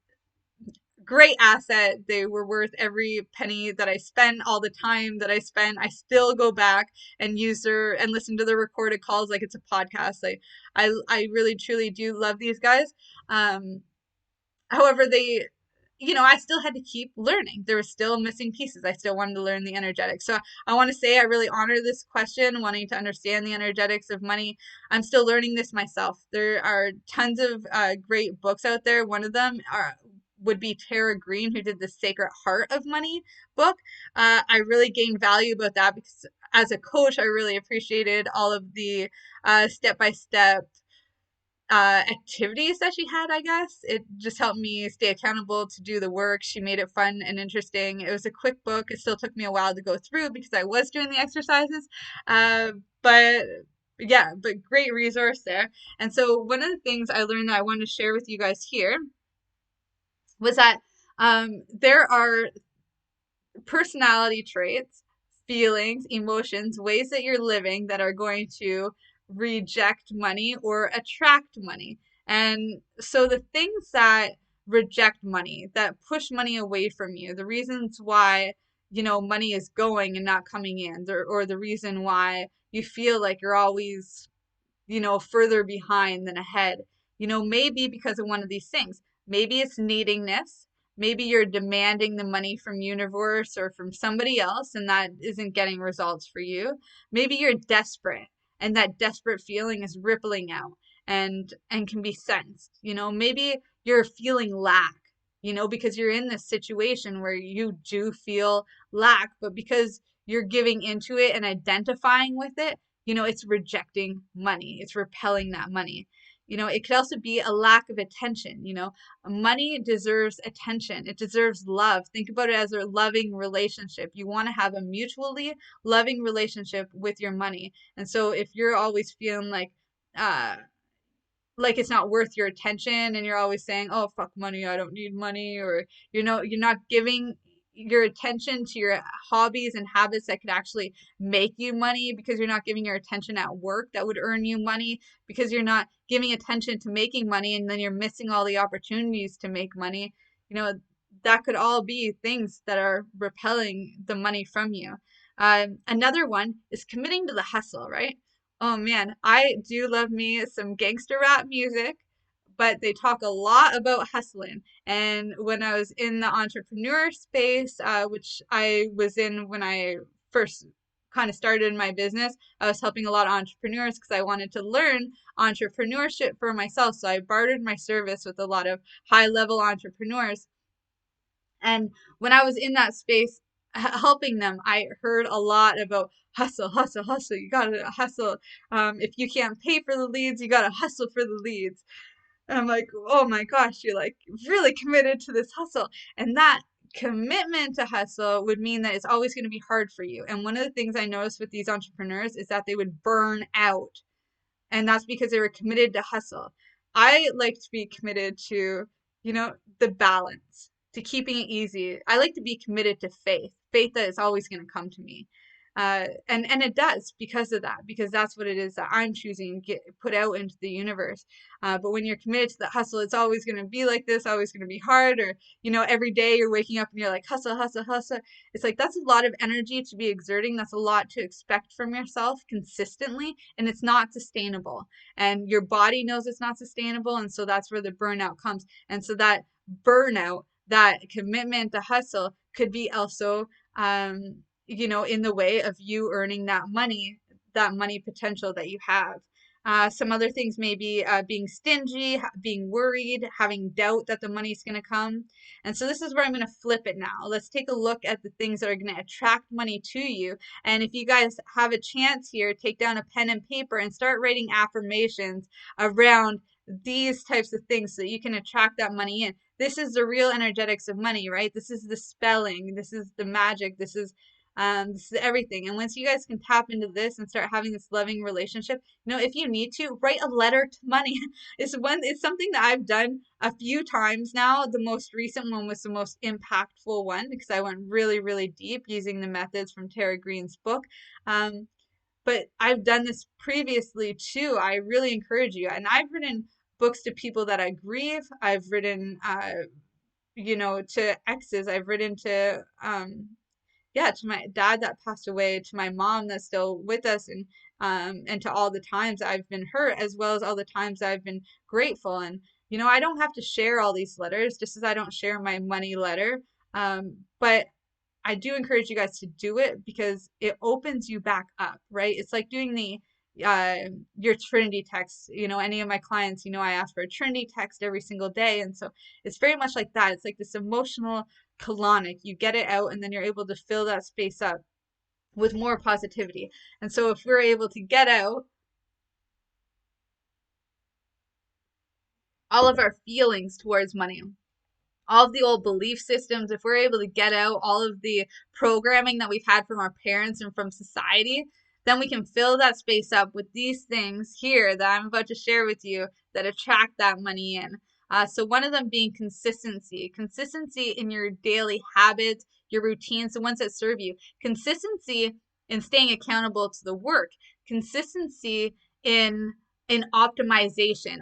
great asset. They were worth every penny that I spent, all the time that I spent. I still go back and use their and listen to the recorded calls like it's a podcast. Like I really truly do love these guys. However, I still had to keep learning. There were still missing pieces. I still wanted to learn the energetics. So I want to say I really honor this question, wanting to understand the energetics of money. I'm still learning this myself. There are tons of great books out there. One of them would be Tara Green, who did the Sacred Heart of Money book. I really gained value about that because as a coach, I really appreciated all of the step-by-step activities that she had. I guess it just helped me stay accountable to do the work. She made it fun and interesting. It was a quick book. It still took me a while to go through because I was doing the exercises, but yeah, but great resource there. And so one of the things I learned that I wanted to share with you guys here was that there are personality traits, feelings, emotions, ways that you're living that are going to reject money or attract money. And so the things that reject money, that push money away from you, the reasons why, money is going and not coming in, or the reason why you feel like you're always, further behind than ahead, maybe because of one of these things. Maybe it's needingness. Maybe you're demanding the money from universe or from somebody else, and that isn't getting results for you. Maybe you're desperate, and that desperate feeling is rippling out and can be sensed. Maybe you're feeling lack, because you're in this situation where you do feel lack, but because you're giving into it and identifying with it, it's rejecting money. It's repelling that money. It could also be a lack of attention. Money deserves attention. It deserves love. Think about it as a loving relationship. You want to have a mutually loving relationship with your money. And so if you're always feeling like it's not worth your attention and you're always saying, oh, fuck money, I don't need money, or you're not giving your attention to your hobbies and habits that could actually make you money, because you're not giving your attention at work that would earn you money, because you're not giving attention to making money, and then you're missing all the opportunities to make money. That could all be things that are repelling the money from you. Another one is committing to the hustle, right? Oh man, I do love me some gangster rap music, but they talk a lot about hustling. And when I was in the entrepreneur space, which I was in when I first kind of started my business, I was helping a lot of entrepreneurs because I wanted to learn entrepreneurship for myself. So I bartered my service with a lot of high level entrepreneurs. And when I was in that space helping them, I heard a lot about hustle, hustle, hustle. You gotta hustle. If you can't pay for the leads, you gotta hustle for the leads. And I'm like, oh my gosh, you're like really committed to this hustle. And that commitment to hustle would mean that it's always going to be hard for you. And one of the things I noticed with these entrepreneurs is that they would burn out, and that's because they were committed to hustle. I like to be committed to, the balance, to keeping it easy. I like to be committed to faith that is always going to come to me. And it does because of that, because that's what it is that I'm choosing to get put out into the universe. But when you're committed to the hustle, it's always going to be like this, always going to be hard, or, every day you're waking up and you're like, hustle, hustle, hustle. It's like, that's a lot of energy to be exerting. That's a lot to expect from yourself consistently, and it's not sustainable. And your body knows it's not sustainable. And so that's where the burnout comes. And so that burnout, that commitment to hustle could be also, in the way of you earning that money potential that you have. Some other things may be being stingy, being worried, having doubt that the money's going to come. And so this is where I'm going to flip it now. Let's take a look at the things that are going to attract money to you. And if you guys have a chance here, take down a pen and paper and start writing affirmations around these types of things so that you can attract that money in. This is the real energetics of money, right? This is the spelling. This is the magic. This is everything. And once you guys can tap into this and start having this loving relationship, if you need to, write a letter to money. It's something that I've done a few times now. The most recent one was the most impactful one because I went really, really deep using the methods from Tara Green's book. But I've done this previously too. I really encourage you. And I've written books to people that I grieve. I've written, to exes. I've written to, to my dad that passed away, to my mom that's still with us, and to all the times I've been hurt, as well as all the times I've been grateful. And I don't have to share all these letters, just as I don't share my money letter. But I do encourage you guys to do it because it opens you back up, right? It's like doing the your Trinity text. Any of my clients, I ask for a Trinity text every single day. And so it's very much like that. It's like this emotional colonic. You get it out and then you're able to fill that space up with more positivity. And so if we're able to get out all of our feelings towards money, all of the old belief systems, if we're able to get out all of the programming that we've had from our parents and from society, then we can fill that space up with these things here that I'm about to share with you that attract that money in. So one of them being consistency in your daily habits, your routines, the ones that serve you, consistency in staying accountable to the work, consistency in optimizing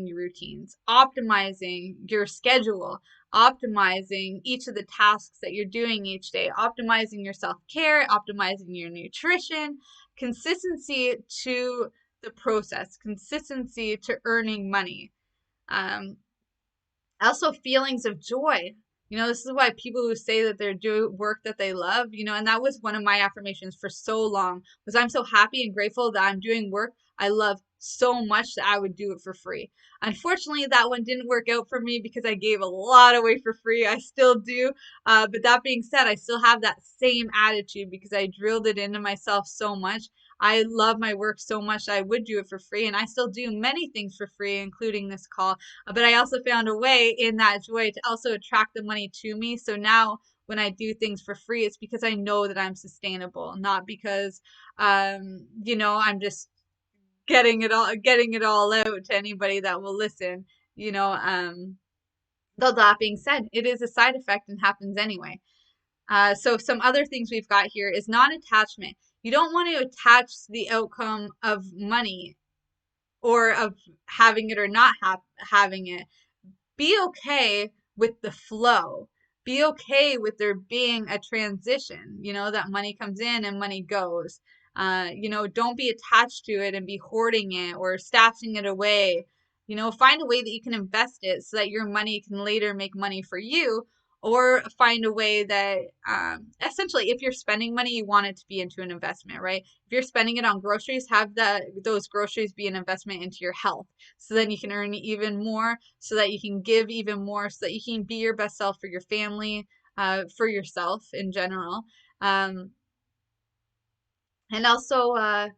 your routines, optimizing your schedule, optimizing each of the tasks that you're doing each day, optimizing your self-care, optimizing your nutrition, consistency to the process, consistency to earning money. Also feelings of joy. This is why people who say that they're doing work that they love, and that was one of my affirmations for so long, was I'm so happy and grateful that I'm doing work I love so much that I would do it for free. Unfortunately, that one didn't work out for me because I gave a lot away for free. I still do. But that being said, I still have that same attitude because I drilled it into myself so much. I love my work so much I would do it for free, and I still do many things for free, including this call. But I also found a way in that joy to also attract the money to me. So now when I do things for free, it's because I know that I'm sustainable, not because, I'm just getting it all out to anybody that will listen. Though that being said, it is a side effect and happens anyway. So some other things we've got here is non-attachment. You don't want to attach the outcome of money or of having it or not having it. Be okay with the flow. Be okay with there being a transition, that money comes in and money goes. Don't be attached to it and be hoarding it or stashing it away. Find a way that you can invest it so that your money can later make money for you, or find a way that essentially, if you're spending money, you want it to be into an investment, right? If you're spending it on groceries, have those groceries be an investment into your health, so then you can earn even more, so that you can give even more, so that you can be your best self for your family, for yourself in general. And also, I'm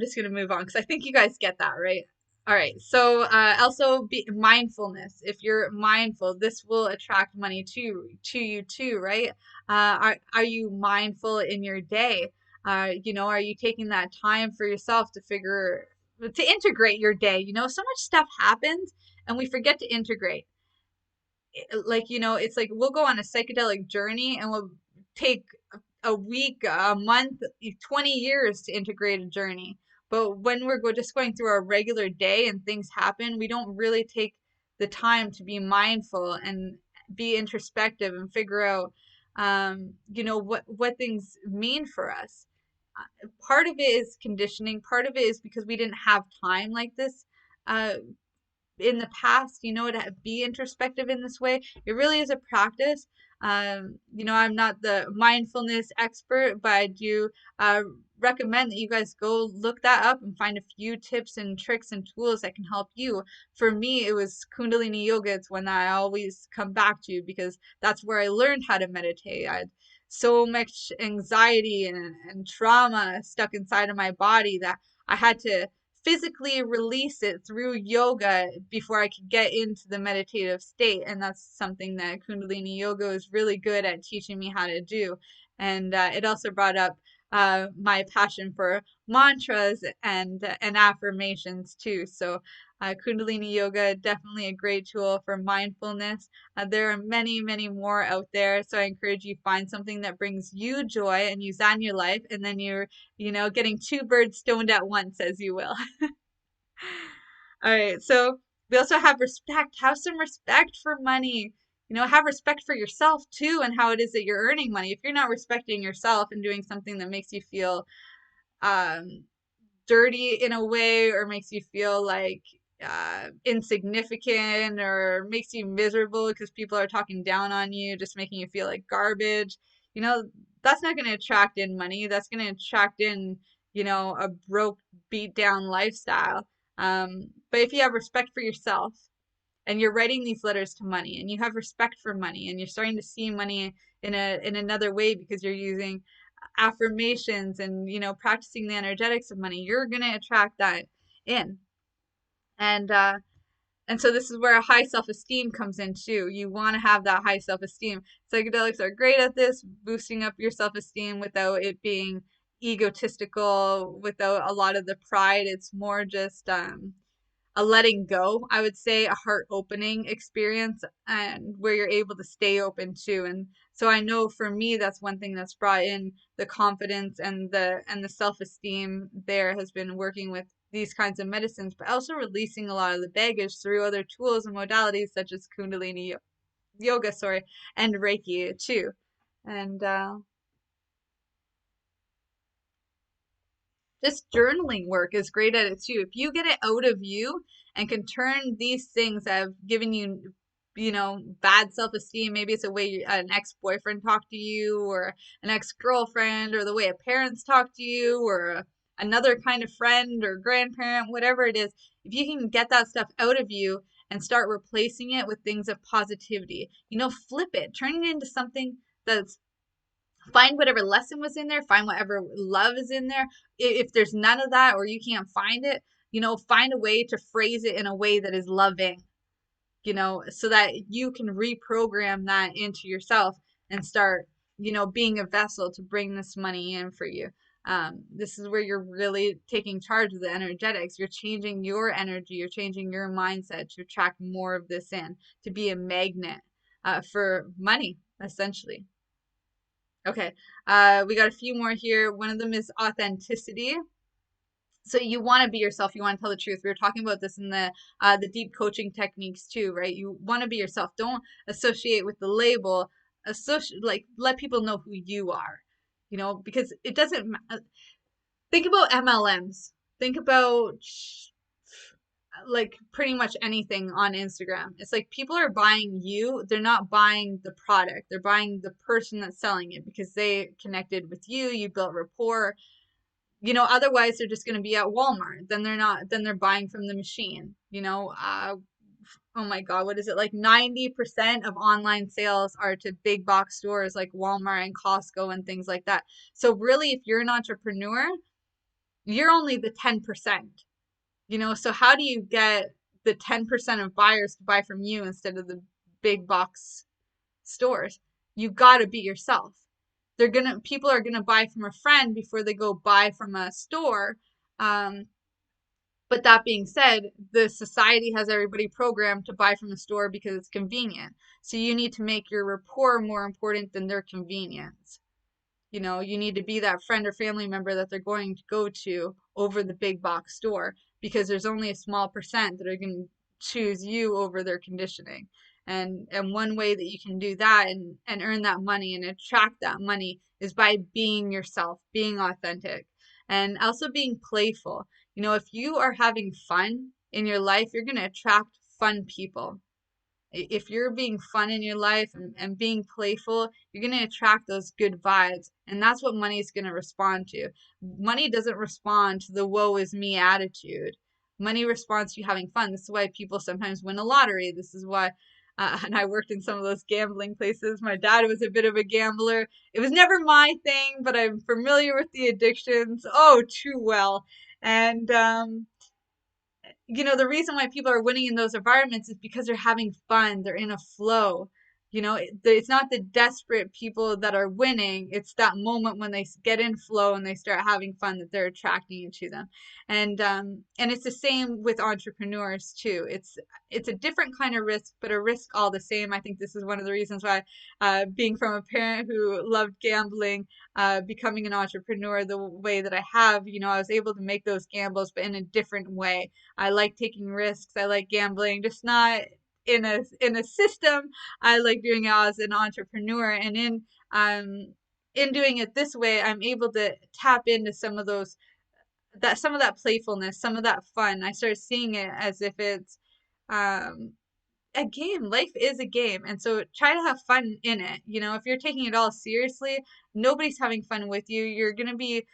just going to move on because I think you guys get that, right? All right. So also be mindfulness. If you're mindful, this will attract money to you too, right? Are you mindful in your day? Are you taking that time for yourself to integrate your day? So much stuff happens and we forget to integrate. Like, it's like we'll go on a psychedelic journey and we'll take a week, a month, 20 years to integrate a journey. But when just going through our regular day and things happen, we don't really take the time to be mindful and be introspective and figure out, what things mean for us. Part of it is conditioning. Part of it is because we didn't have time like this. Uh, in the past, to be introspective in this way. It really is a practice. I'm not the mindfulness expert, but I do uh, recommend that you guys go look that up and find a few tips and tricks and tools that can help you. For me, it was Kundalini Yoga. It's one that I always come back to because that's where I learned how to meditate. I had so much anxiety and trauma stuck inside of my body that I had to physically release it through yoga before I could get into the meditative state. And that's something that Kundalini Yoga is really good at teaching me how to do. And it also brought up my passion for mantras and affirmations too. So Kundalini Yoga, definitely a great tool for mindfulness. There are many, many more out there. So I encourage you find something that brings you joy and use that in your life. And then you're, getting two birds stoned at once, as you will. All right. So we also have respect. Have some respect for money. Have respect for yourself too and how it is that you're earning money. If you're not respecting yourself and doing something that makes you feel um, dirty in a way or makes you feel like insignificant or makes you miserable because people are talking down on you, just making you feel like garbage, you know, that's not going to attract in money. That's going to attract in, a broke, beat down lifestyle. But if you have respect for yourself and you're writing these letters to money and you have respect for money and you're starting to see money in another way because you're using affirmations and practicing the energetics of money, you're going to attract that in. And uh and so this is where a high self-esteem comes in too. You want to have that high self-esteem. Psychedelics are great at this, boosting up your self-esteem without it being egotistical, without a lot of the pride. It's more just a letting go, I would say, a heart opening experience, and where you're able to stay open to. And so I know for me, that's one thing that's brought in the confidence and the self-esteem there has been working with these kinds of medicines, but also releasing a lot of the baggage through other tools and modalities such as Kundalini yoga, sorry, and Reiki too. And this journaling work is great at it too. If you get it out of you and can turn these things that have given you, bad self-esteem, maybe it's a way an ex-boyfriend talked to you or an ex-girlfriend or the way a parents talk to you or another kind of friend or grandparent, whatever it is, if you can get that stuff out of you and start replacing it with things of positivity, flip it, turn it into something that's find whatever lesson was in there, find whatever love is in there. If there's none of that or you can't find it, find a way to phrase it in a way that is loving, so that you can reprogram that into yourself and start, being a vessel to bring this money in for you. This is where you're really taking charge of the energetics. You're changing your energy, you're changing your mindset to attract more of this in, to be a magnet for money, essentially. Okay, we got a few more here. One of them is authenticity. So you want to be yourself. You want to tell the truth. We were talking about this in the deep coaching techniques too, right? You want to be yourself. Don't associate with the label. Like let people know who you are. Because it doesn't. Think about MLMs. Think about like pretty much anything on Instagram. It's like people are buying you, they're not buying the product. They're buying the person that's selling it because they connected with you, you built rapport. Otherwise they're just going to be at Walmart. Then they're not, then they're buying from the machine. Oh my God, what is it? Like 90% of online sales are to big box stores like Walmart and Costco and things like that. So really, if you're an entrepreneur, you're only the 10%. So how do you get the 10% of buyers to buy from you instead of the big box stores? You got to be yourself. People are gonna buy from a friend before they go buy from a store. Um, but that being said, the society has everybody programmed to buy from a store because it's convenient. So you need to make your rapport more important than their convenience. You need to be that friend or family member that they're going to go to over the big box store, because there's only a small percent that are going to choose you over their conditioning. And one way that you can do that and earn that money and attract that money is by being yourself, being authentic, and also being playful. If you are having fun in your life, you're going to attract fun people. If you're being fun in your life and being playful, you're going to attract those good vibes. And that's what money is going to respond to. Money doesn't respond to the woe is me attitude. Money responds to you having fun. This is why people sometimes win a lottery. This is why, and I worked in some of those gambling places. My dad was a bit of a gambler. It was never my thing, but I'm familiar with the addictions. Oh, too well. And, the reason why people are winning in those environments is because they're having fun. They're in a flow. It's not the desperate people that are winning. It's that moment when they get in flow and they start having fun that they're attracting you to them. And it's the same with entrepreneurs too. It's a different kind of risk, but a risk all the same. I think this is one of the reasons why, being from a parent who loved gambling, becoming an entrepreneur the way that I have, I was able to make those gambles, but in a different way. I like taking risks. I like gambling, just not in a system. I like doing it as an entrepreneur, and in doing it this way, I'm able to tap into some of that playfulness, some of that fun. I start seeing it as if it's um a game. Life is a game. And so try to have fun in it. If you're taking it all seriously, nobody's having fun with you. You're going to be,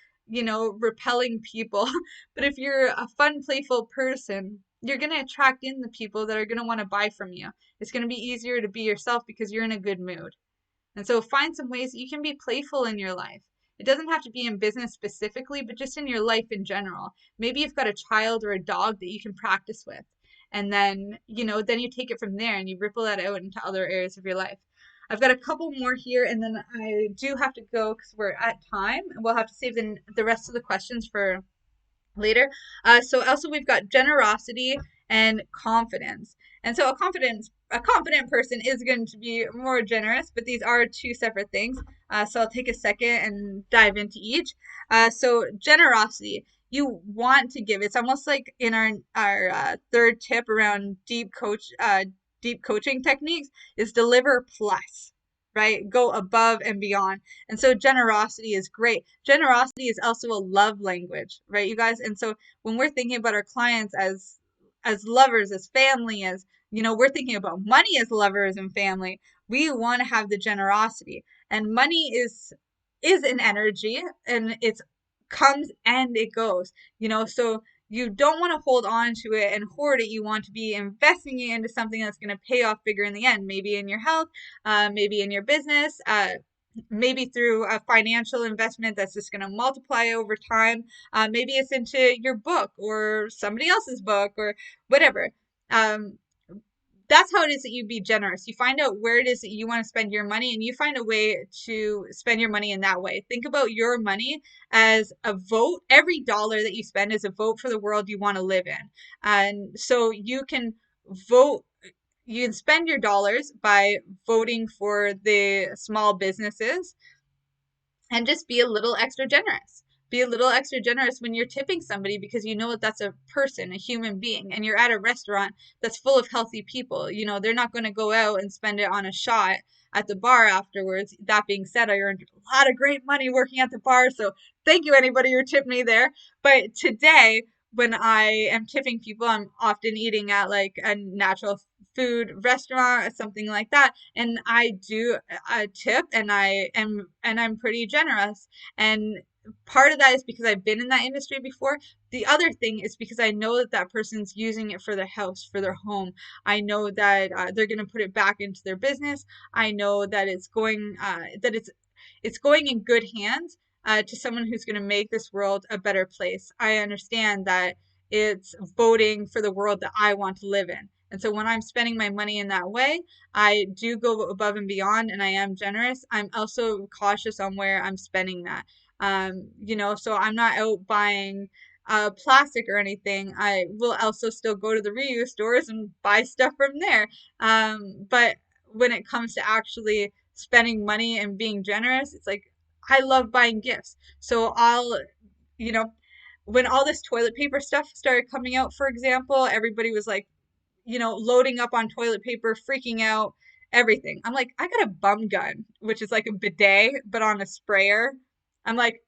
repelling people. But if you're a fun, playful person, you're going to attract in the people that are going to want to buy from you. It's going to be easier to be yourself because you're in a good mood. And so find some ways that you can be playful in your life. It doesn't have to be in business specifically, but just in your life in general. Maybe you've got a child or a dog that you can practice with. And then you take it from there and you ripple that out into other areas of your life. I've got a couple more here, and then I do have to go because we're at time. We'll have to save the rest of the questions for later. So also we've got generosity and confidence. And so a confident person is going to be more generous, but these are two separate things. So I'll take a second and dive into each. So generosity, you want to give. It's almost like in our third tip around deep coaching techniques is deliver plus. Right? Go above and beyond. And so generosity is great. Generosity is also a love language, right, you guys? And so when we're thinking about our clients as lovers, as family, as we're thinking about money as lovers and family. We want to have the generosity. And money is an energy, and it comes and it goes. So you don't want to hold on to it and hoard it. You want to be investing it into something that's going to pay off bigger in the end, maybe in your health, maybe in your business, maybe through a financial investment that's just going to multiply over time. Maybe it's into your book or somebody else's book or whatever. That's how it is that you be generous. You find out where it is that you want to spend your money, and you find a way to spend your money in that way. Think about your money as a vote. Every dollar that you spend is a vote for the world you want to live in. And so you can vote. You can spend your dollars by voting for the small businesses and just be a little extra generous. Be a little extra generous when you're tipping somebody, because you know that that's a person, a human being, and you're at a restaurant that's full of healthy people. They're not going to go out and spend it on a shot at the bar afterwards. That being said, I earned a lot of great money working at the bar, so thank you anybody who tipped me there. But today, when I am tipping people, I'm often eating at like a natural food restaurant or something like that, and I do a tip, and I'm pretty generous. And part of that is because I've been in that industry before. The other thing is because I know that that person's using it for their house, for their home. I know that they're going to put it back into their business. I know that it's going in good hands, to someone who's going to make this world a better place. I understand that It's voting for the world that I want to live in. And so when I'm spending my money in that way, I do go above and beyond and I am generous. I'm also cautious on where I'm spending that. So I'm not out buying plastic or anything. I will also still go to the reuse stores and buy stuff from there. But when it comes to actually spending money and being generous, it's like I love buying gifts. So you know, when all this toilet paper stuff started coming out, for example, everybody was like, loading up on toilet paper, freaking out, everything. I'm like, I got a bum gun, which is like a bidet, but on a sprayer. I'm like,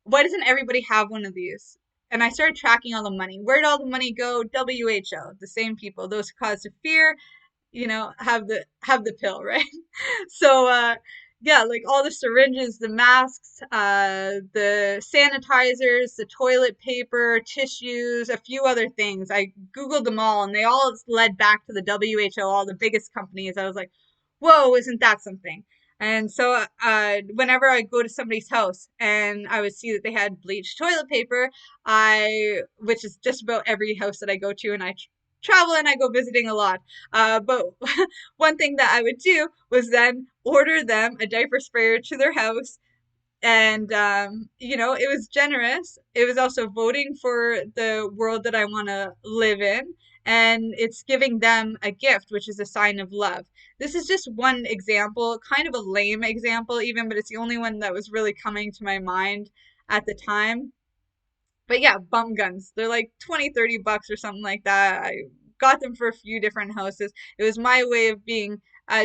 why doesn't everybody have one of these? And I started tracking all the money. Where did all the money go? WHO, the same people, those who caused fear, have the pill, right? So yeah, like all the syringes, the masks, the sanitizers, the toilet paper, tissues, a few other things. I Googled them all and they all led back to the WHO, all the biggest companies. I was like, whoa, isn't that something? And so whenever I go to somebody's house and I would see that they had bleached toilet paper, which is just about every house that I go to, and I travel and I go visiting a lot. But one thing that I would do was then order them a diaper sprayer to their house. And, it was generous. It was also voting for the world that I want to live in. And it's giving them a gift, which is a sign of love. This is just one example, kind of a lame example, even, but it's the only one that was really coming to my mind at the time. But yeah, bum guns. They're like 20, $30 or something like that. I got them for a few different houses. It was my way of being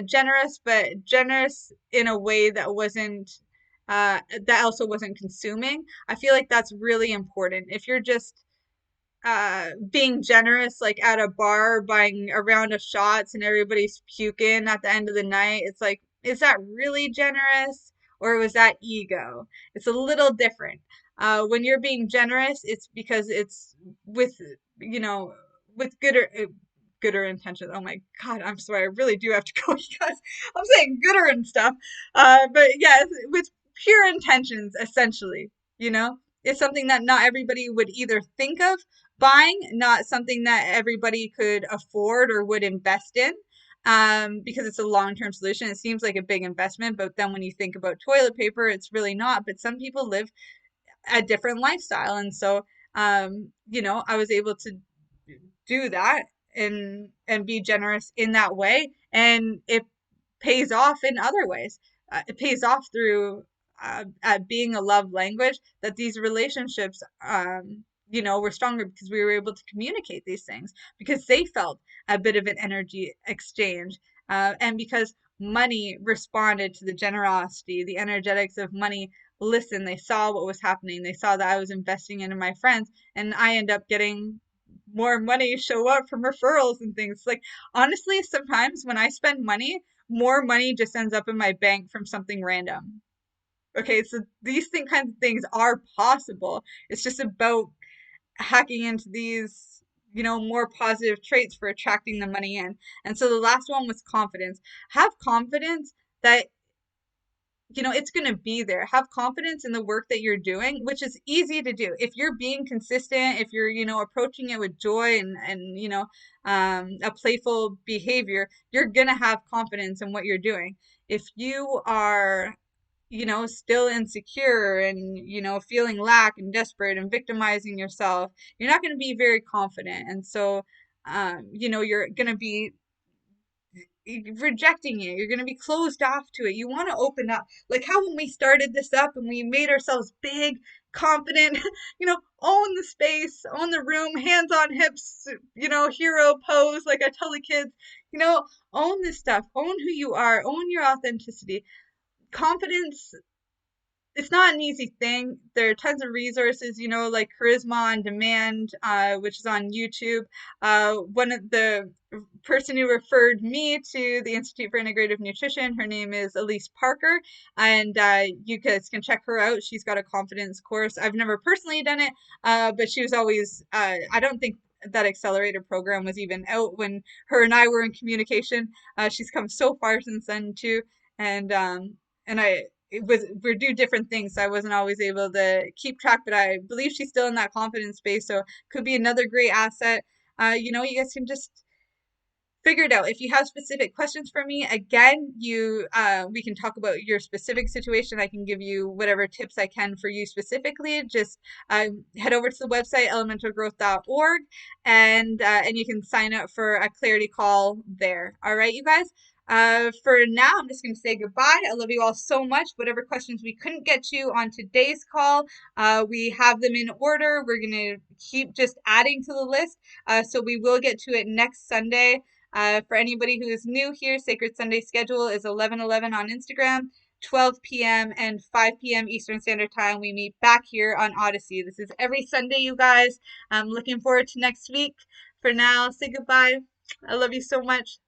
generous, but generous in a way that also wasn't consuming. I feel like that's really important. If you're just being generous, like at a bar, buying a round of shots and everybody's puking at the end of the night, it's like, is that really generous or was that ego? It's a little different. When you're being generous, it's because it's with, you know, with gooder intentions. Oh my God, I'm sorry. I really do have to go, you guys. I'm saying gooder and stuff. But yeah, with pure intentions, essentially, you know? It's something that not everybody would either think of buying, not something that everybody could afford or would invest in, because it's a long-term solution. It seems like a big investment, but then when you think about toilet paper, it's really not. But some people live a different lifestyle, and so I was able to do that and be generous in that way, and it pays off in other ways. It pays off through at being a love language, that these relationships were stronger because we were able to communicate these things, because they felt a bit of an energy exchange, and because money responded to the generosity, the energetics of money. Listen, they saw what was happening. They saw that I was investing into my friends, and I end up getting more money show up from referrals and things. Like, honestly, sometimes when I spend money, more money just ends up in my bank from something random. Okay, so these kinds of things are possible. It's just about hacking into these, more positive traits for attracting the money in. And so the last one was confidence. Have confidence that it's going to be there. Have confidence in the work that you're doing, which is easy to do. If you're being consistent, if you're, approaching it with joy and a playful behavior, you're going to have confidence in what you're doing. If you are, still insecure and, feeling lack and desperate and victimizing yourself, you're not going to be very confident. And so, you're going to be rejecting it. You're going to be closed off to it. You want to open up. Like how when we started this up and we made ourselves big, confident, own the space, own the room, hands on hips, hero pose. Like I tell the kids, own this stuff, own who you are, own your authenticity. Confidence, it's not an easy thing. There are tons of resources, like Charisma on Demand, which is on YouTube. One of the person who referred me to the Institute for Integrative Nutrition, her name is Elise Parker, and you guys can check her out. She's got a confidence course. I've never personally done it, but she was always, I don't think that accelerator program was even out when her and I were in communication. She's come so far since then too, and we're do different things, so I wasn't always able to keep track, but I believe she's still in that confidence space, so could be another great asset. You guys can just figure it out. If you have specific questions for me, again, we can talk about your specific situation. I can give you whatever tips I can for you specifically. Just head over to the website elementalgrowth.org, and you can sign up for a clarity call there. All right, you guys. For now, I'm just going to say goodbye. I love you all so much. Whatever questions we couldn't get to on today's call, we have them in order. We're going to keep just adding to the list. So we will get to it next Sunday. For anybody who is new here, Sacred Sunday schedule is 11:11 on Instagram, 12 p.m. and 5 p.m. Eastern Standard Time. We meet back here on Odyssey. This is every Sunday, you guys. I'm looking forward to next week. For now, say goodbye. I love you so much.